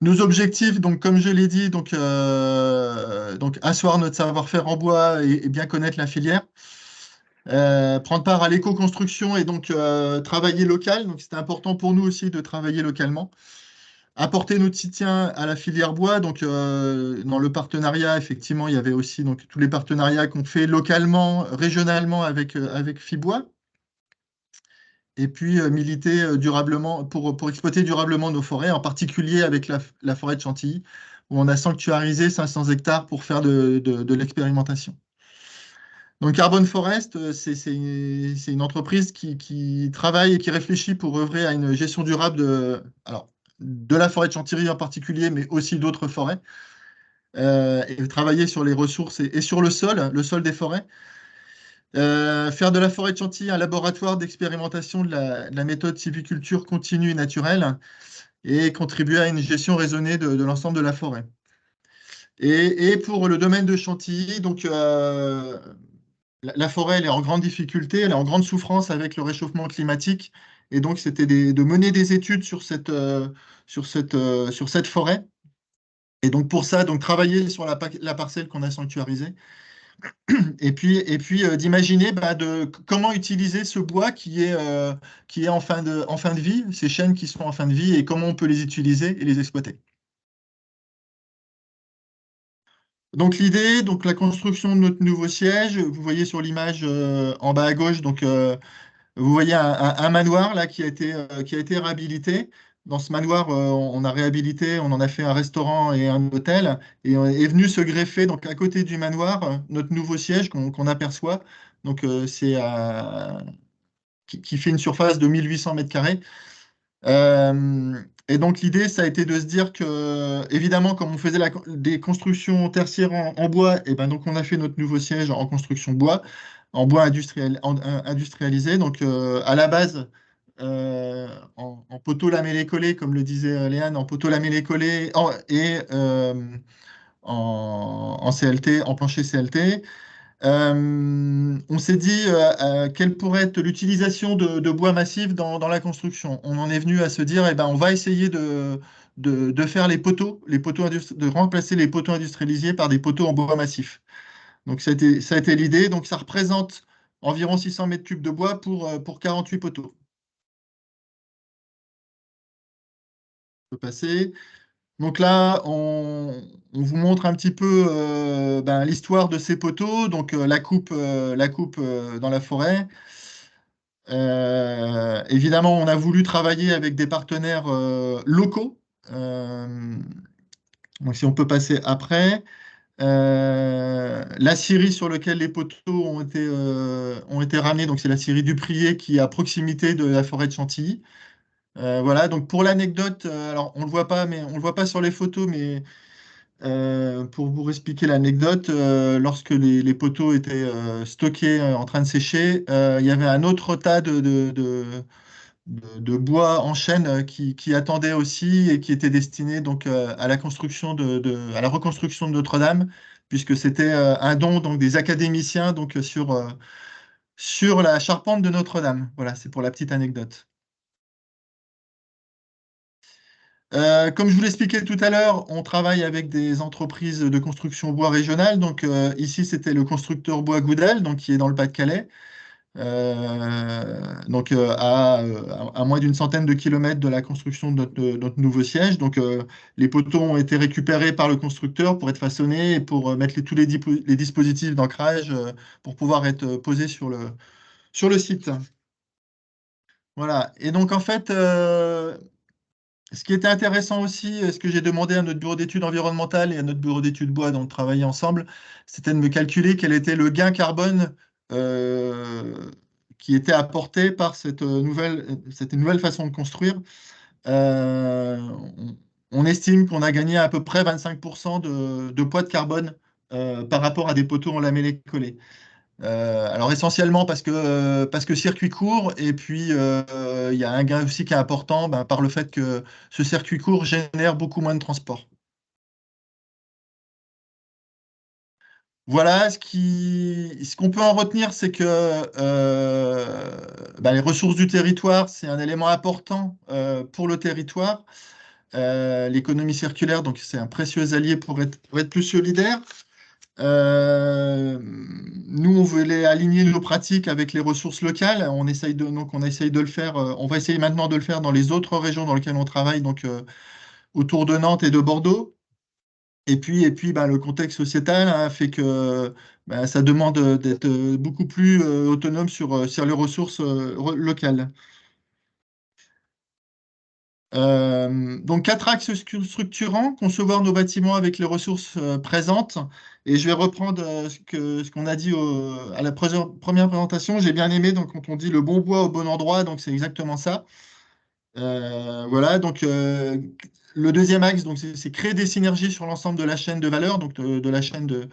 nos objectifs, donc, comme je l'ai dit, donc asseoir notre savoir-faire en bois et bien connaître la filière. Prendre part à l'éco-construction et donc travailler local. Donc, c'était important pour nous aussi de travailler localement. Apporter notre soutien à la filière bois. Donc, dans le partenariat, effectivement, il y avait aussi donc, tous les partenariats qu'on fait localement, régionalement avec Fibois. et puis militer durablement pour exploiter durablement nos forêts, en particulier avec la forêt de Chantilly, où on a sanctuarisé 500 hectares pour faire de l'expérimentation. Donc Carbon Forest, c'est une entreprise qui travaille et qui réfléchit pour œuvrer à une gestion durable de la forêt de Chantilly en particulier, mais aussi d'autres forêts, et travailler sur les ressources et sur le sol des forêts. Faire de la forêt de Chantilly un laboratoire d'expérimentation de la méthode sylviculture continue et naturelle, et contribuer à une gestion raisonnée de l'ensemble de la forêt. Et pour le domaine de Chantilly, donc la forêt, elle est en grande difficulté, elle est en grande souffrance avec le réchauffement climatique. Et donc, c'était de mener des études sur cette forêt. Et donc, pour ça, donc, travailler sur la parcelle qu'on a sanctuarisée. Et puis d'imaginer comment utiliser ce bois qui est en fin de vie, ces chênes qui sont en fin de vie, et comment on peut les utiliser et les exploiter. Donc l'idée, donc la construction de notre nouveau siège, vous voyez sur l'image en bas à gauche, donc vous voyez un manoir là qui a été réhabilité. Dans ce manoir, on a réhabilité, on en a fait un restaurant et un hôtel, et est venu se greffer donc à côté du manoir notre nouveau siège qu'on aperçoit. Donc qui fait une surface de 1800 mètres carrés. Et donc l'idée, ça a été de se dire que, évidemment, comme on faisait des constructions tertiaires en bois, et ben donc on a fait notre nouveau siège en construction bois, en bois industrialisé. Donc à la base, en poteau lamellé collé, comme le disait Léane, en poteau lamellé collé et en CLT, en plancher CLT. On s'est dit quelle pourrait être l'utilisation de bois massif dans la construction. On en est venu à se dire, eh ben, on va essayer de faire de remplacer les poteaux industrialisés par des poteaux en bois massif. Donc ça a été l'idée. Donc ça représente environ 600 mètres cubes de bois pour 48 poteaux. On peut passer. Donc là, on vous montre un petit peu l'histoire de ces poteaux, donc la coupe dans la forêt. Évidemment, on a voulu travailler avec des partenaires locaux. Donc si on peut passer après. La scierie sur laquelle les poteaux ont été ramenés, donc c'est la scierie du Prié qui est à proximité de la forêt de Chantilly. Voilà, donc pour l'anecdote, alors on le voit pas, mais on le voit pas sur les photos, mais pour vous expliquer l'anecdote, lorsque les poteaux étaient stockés en train de sécher, il y avait un autre tas de bois en chêne qui attendait aussi et qui était destiné donc à la construction à la reconstruction de Notre-Dame, puisque c'était un don donc des académiciens donc sur la charpente de Notre-Dame. Voilà, c'est pour la petite anecdote. Comme je vous l'expliquais tout à l'heure, on travaille avec des entreprises de construction bois régionales. Donc ici, c'était le constructeur Bois Goudel, donc qui est dans le Pas-de-Calais, à moins d'une centaine de kilomètres de la construction de notre nouveau siège. Donc les poteaux ont été récupérés par le constructeur pour être façonnés et pour mettre tous les dispositifs d'ancrage pour pouvoir être posés sur le site. Voilà. Et donc en fait, ce qui était intéressant aussi, ce que j'ai demandé à notre bureau d'études environnementales et à notre bureau d'études bois, dont on travaillait ensemble, c'était de me calculer quel était le gain carbone qui était apporté par cette nouvelle façon de construire. On estime qu'on a gagné à peu près 25% de poids de carbone par rapport à des poteaux en lamellé collé. Alors essentiellement parce que circuit court, et puis il y a un gain aussi qui est important par le fait que ce circuit court génère beaucoup moins de transport. Voilà, ce qu'on peut en retenir, c'est que les ressources du territoire, c'est un élément important pour le territoire. L'économie circulaire, donc c'est un précieux allié pour être plus solidaire. Nous, on voulait aligner nos pratiques avec les ressources locales. On essaye de le faire. On va essayer maintenant de le faire dans les autres régions dans lesquelles on travaille, donc autour de Nantes et de Bordeaux. Et puis, le contexte sociétal fait que ça demande d'être beaucoup plus autonome sur les ressources locales. Donc, 4 axes structurants: concevoir nos bâtiments avec les ressources présentes. Et je vais reprendre ce qu'on a dit à la première présentation. J'ai bien aimé, donc, quand on dit le bon bois au bon endroit, donc c'est exactement ça. Voilà, donc le deuxième axe, donc, c'est créer des synergies sur l'ensemble de la chaîne de valeur, donc de la chaîne de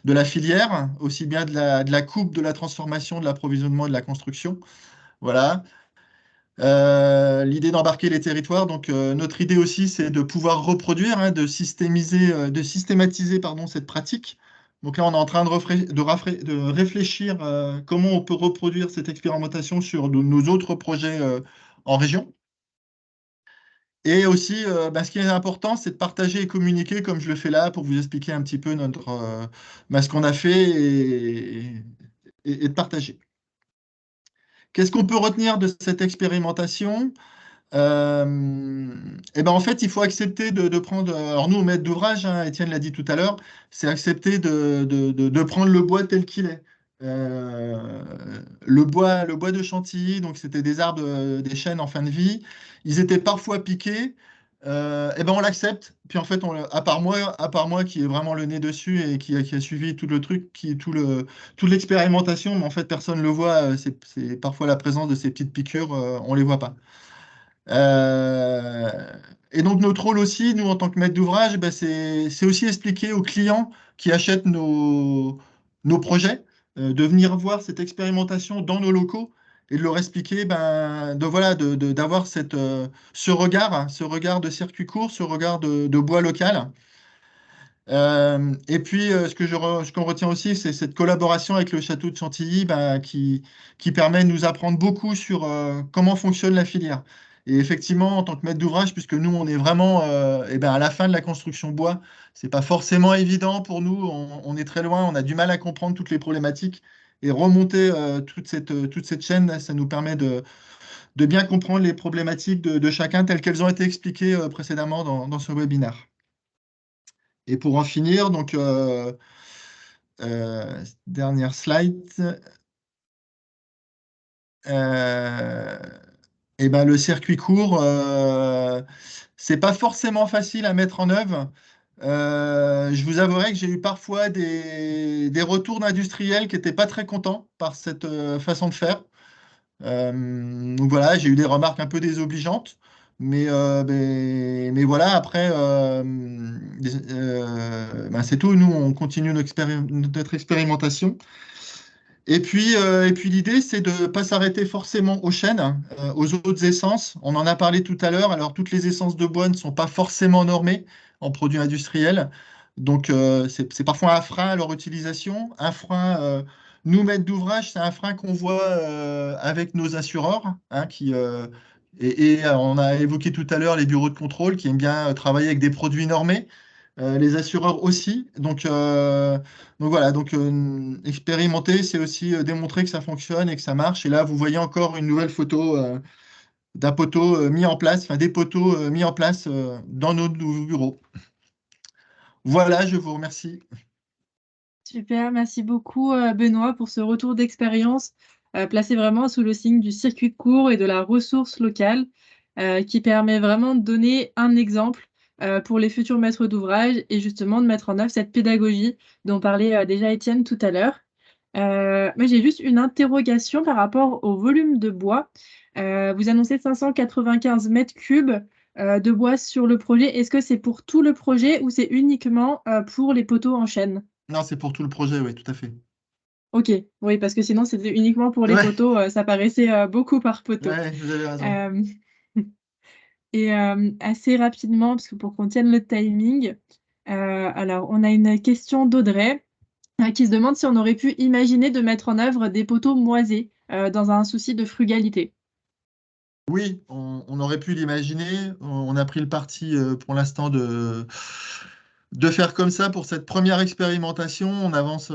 la filière, aussi bien de la coupe, de la transformation, de l'approvisionnement et de la construction. Voilà. L'idée d'embarquer les territoires, donc notre idée aussi, c'est de pouvoir reproduire, hein, de systématiser pardon, cette pratique. Donc là, on est en train de réfléchir comment on peut reproduire cette expérimentation sur nos autres projets en région. Et aussi, ce qui est important, c'est de partager et communiquer, comme je le fais là, pour vous expliquer un petit peu ce qu'on a fait et de partager. Qu'est-ce qu'on peut retenir de cette expérimentation? En fait, il faut accepter de prendre. Alors, nous, au maître d'ouvrage, hein, Étienne l'a dit tout à l'heure, c'est accepter de prendre le bois tel qu'il est. Le bois de Chantilly, donc c'était des arbres, des chênes en fin de vie. Ils étaient parfois piqués. On l'accepte. Puis en fait, à part moi qui est vraiment le nez dessus et qui a suivi tout le truc, toute l'expérimentation, mais en fait, personne ne le voit. C'est parfois la présence de ces petites piqûres, on ne les voit pas. Et donc notre rôle aussi, nous en tant que maître d'ouvrage, c'est aussi expliquer aux clients qui achètent nos projets, de venir voir cette expérimentation dans nos locaux et de leur expliquer, d'avoir ce regard, hein, ce regard de circuit court, ce regard de bois local. Et puis, ce qu'on retient aussi, c'est cette collaboration avec le château de Chantilly, qui permet de nous apprendre beaucoup sur comment fonctionne la filière. Et effectivement, en tant que maître d'ouvrage, puisque nous, on est vraiment à la fin de la construction bois, c'est pas forcément évident pour nous. On est très loin, on a du mal à comprendre toutes les problématiques. Et remonter toute cette chaîne, ça nous permet de bien comprendre les problématiques de chacun telles qu'elles ont été expliquées précédemment dans ce webinaire. Et pour en finir, donc, dernière slide. Le circuit court, c'est pas forcément facile à mettre en œuvre. Je vous avouerai que j'ai eu parfois des retours d'industriels qui n'étaient pas très contents par cette façon de faire. Donc voilà, j'ai eu des remarques un peu désobligeantes. Mais voilà, après, c'est tout. Nous, on continue notre expérimentation. Et puis l'idée, c'est de ne pas s'arrêter forcément aux chênes, hein, aux autres essences. On en a parlé tout à l'heure. Alors, toutes les essences de bois ne sont pas forcément normées en produits industriels. Donc, c'est parfois un frein à leur utilisation. Un frein, nous, maîtres d'ouvrage, c'est un frein qu'on voit avec nos assureurs, hein, on a évoqué tout à l'heure les bureaux de contrôle qui aiment bien travailler avec des produits normés. Les assureurs aussi. Donc voilà, expérimenter, c'est aussi démontrer que ça fonctionne et que ça marche. Et là, vous voyez encore une nouvelle photo d'un poteau mis en place, enfin des poteaux mis en place dans nos nouveaux bureaux. Voilà, je vous remercie. Super, merci beaucoup Benoît pour ce retour d'expérience placé vraiment sous le signe du circuit court et de la ressource locale qui permet vraiment de donner un exemple pour les futurs maîtres d'ouvrage et justement de mettre en œuvre cette pédagogie dont parlait déjà Étienne tout à l'heure. Moi, j'ai juste une interrogation par rapport au volume de bois. Vous annoncez 595 mètres cubes de bois sur le projet. Est-ce que c'est pour tout le projet ou c'est uniquement pour les poteaux en chêne? Non, c'est pour tout le projet, oui, tout à fait. Ok, oui, parce que sinon c'était uniquement pour les poteaux, ça paraissait beaucoup par poteau. Ouais, vous avez raison. Et assez rapidement, parce que pour qu'on tienne le timing, alors on a une question d'Audrey qui se demande si on aurait pu imaginer de mettre en œuvre des poteaux moisés dans un souci de frugalité. Oui, on aurait pu l'imaginer. On a pris le parti pour l'instant de faire comme ça pour cette première expérimentation. On avance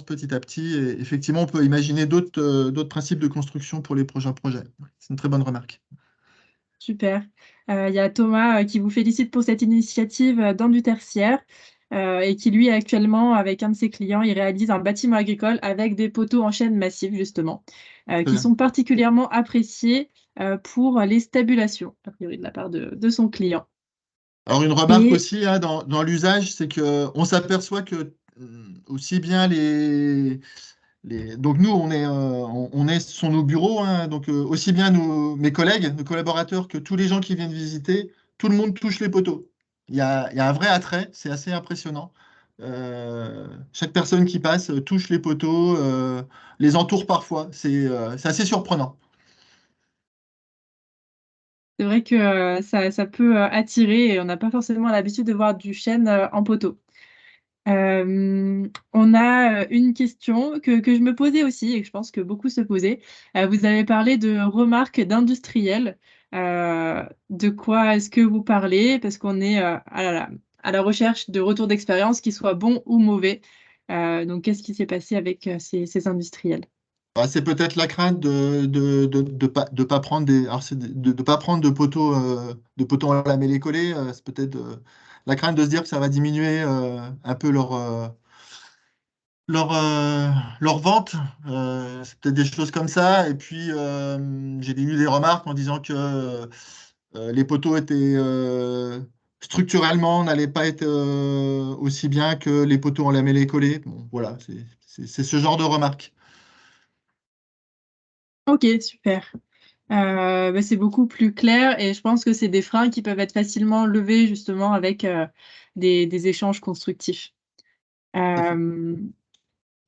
petit à petit. Et effectivement, on peut imaginer d'autres principes de construction pour les prochains projets. C'est une très bonne remarque. Super. Il y a Thomas qui vous félicite pour cette initiative dans du tertiaire et qui, lui, actuellement, avec un de ses clients, il réalise un bâtiment agricole avec des poteaux en chêne massif, justement, qui sont particulièrement appréciés pour les stabulations, a priori de la part de son client. Alors, une remarque Et aussi hein, dans l'usage, c'est qu'on s'aperçoit que aussi bien donc nous, on est sur nos bureaux, hein, donc aussi bien mes collègues, nos collaborateurs, que tous les gens qui viennent visiter, tout le monde touche les poteaux. Il y a un vrai attrait, c'est assez impressionnant. Chaque personne qui passe touche les poteaux, les entoure parfois. C'est assez surprenant. c'est vrai que ça peut attirer et on n'a pas forcément l'habitude de voir du chêne en poteau. On a une question que je me posais aussi et que je pense que beaucoup se posaient. Vous avez parlé de remarques d'industriels. De quoi est-ce que vous parlez? Parce qu'on est à la recherche de retours d'expérience, qu'ils soient bons ou mauvais. Donc, qu'est-ce qui s'est passé avec ces industriels? C'est peut-être la crainte de pas prendre de pas prendre de poteaux en lamellé collé. C'est peut-être la crainte de se dire que ça va diminuer un peu leur, euh, leur vente. C'est peut-être des choses comme ça. Et puis, j'ai eu des remarques en disant que les poteaux étaient structurellement n'allaient pas être aussi bien que les poteaux en lamellé collé. Bon, voilà, c'est ce genre de remarques. Ok, super. C'est beaucoup plus clair et je pense que c'est des freins qui peuvent être facilement levés justement avec des échanges constructifs. Euh,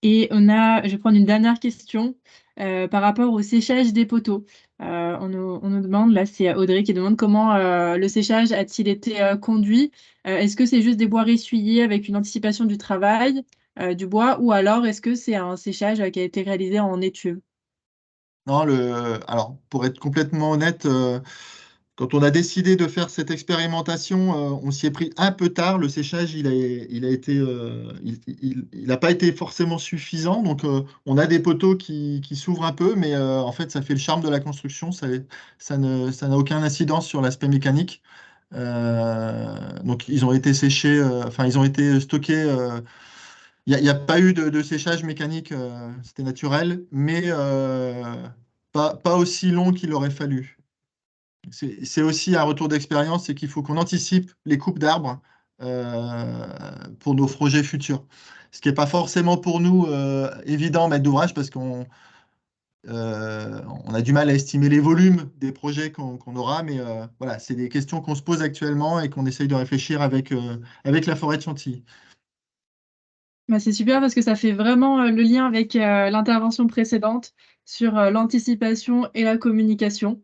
Et je vais prendre une dernière question par rapport au séchage des poteaux. On nous demande, là c'est Audrey qui demande comment le séchage a-t-il été conduit? Est-ce que c'est juste des bois ressuyés avec une anticipation du travail du bois ou alors est-ce que c'est un séchage qui a été réalisé en étuve? Non, alors, pour être complètement honnête, quand on a décidé de faire cette expérimentation, on s'y est pris un peu tard. Le séchage, il a été, il n'a pas été forcément suffisant. Donc, on a des poteaux qui s'ouvrent un peu, mais en fait, ça fait le charme de la construction. Ça n'a aucun incidence sur l'aspect mécanique. Donc, ils ont été séchés, enfin, ils ont été stockés. Il n'y a pas eu de séchage mécanique, c'était naturel, mais pas aussi long qu'il aurait fallu. C'est aussi un retour d'expérience, c'est qu'il faut qu'on anticipe les coupes d'arbres euh, pour nos projets futurs. Ce qui n'est pas forcément pour nous évident, maître d'ouvrage, parce on a du mal à estimer les volumes des projets qu'on aura, mais voilà, c'est des questions qu'on se pose actuellement et qu'on essaye de réfléchir avec la forêt de Chantilly. C'est super parce que ça fait vraiment le lien avec l'intervention précédente sur l'anticipation et la communication.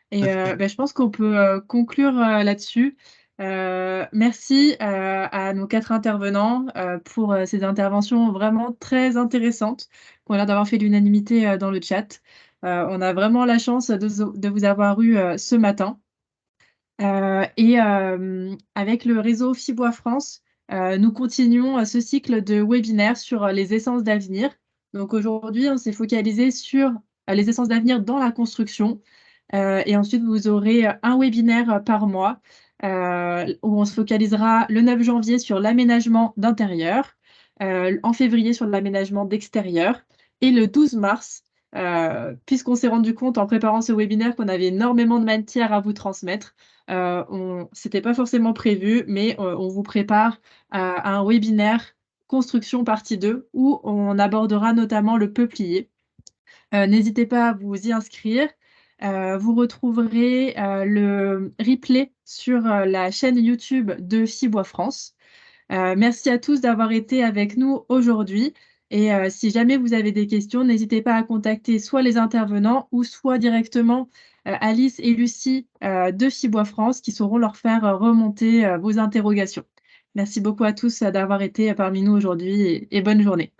Et Tout à fait. je pense qu'on peut conclure là-dessus. Merci à nos 4 intervenants pour ces interventions vraiment très intéressantes, qui ont l'air d'avoir fait l'unanimité dans le chat. On a vraiment la chance de vous avoir eu ce matin. Avec le réseau Fibois France, nous continuons ce cycle de webinaires sur les essences d'avenir. Donc aujourd'hui, on s'est focalisé sur les essences d'avenir dans la construction. Et ensuite, vous aurez un webinaire par mois où on se focalisera le 9 janvier sur l'aménagement d'intérieur, en février sur l'aménagement d'extérieur et le 12 mars, puisqu'on s'est rendu compte en préparant ce webinaire qu'on avait énormément de matière à vous transmettre. C'était pas forcément prévu, mais on vous prépare à un webinaire construction partie 2 où on abordera notamment le peuplier. N'hésitez pas à vous y inscrire. Vous retrouverez le replay sur la chaîne YouTube de Fibois France. Merci à tous d'avoir été avec nous aujourd'hui. Et si jamais vous avez des questions, n'hésitez pas à contacter soit les intervenants ou soit directement Alice et Lucie de Fibois France qui sauront leur faire remonter vos interrogations. Merci beaucoup à tous d'avoir été parmi nous aujourd'hui et bonne journée.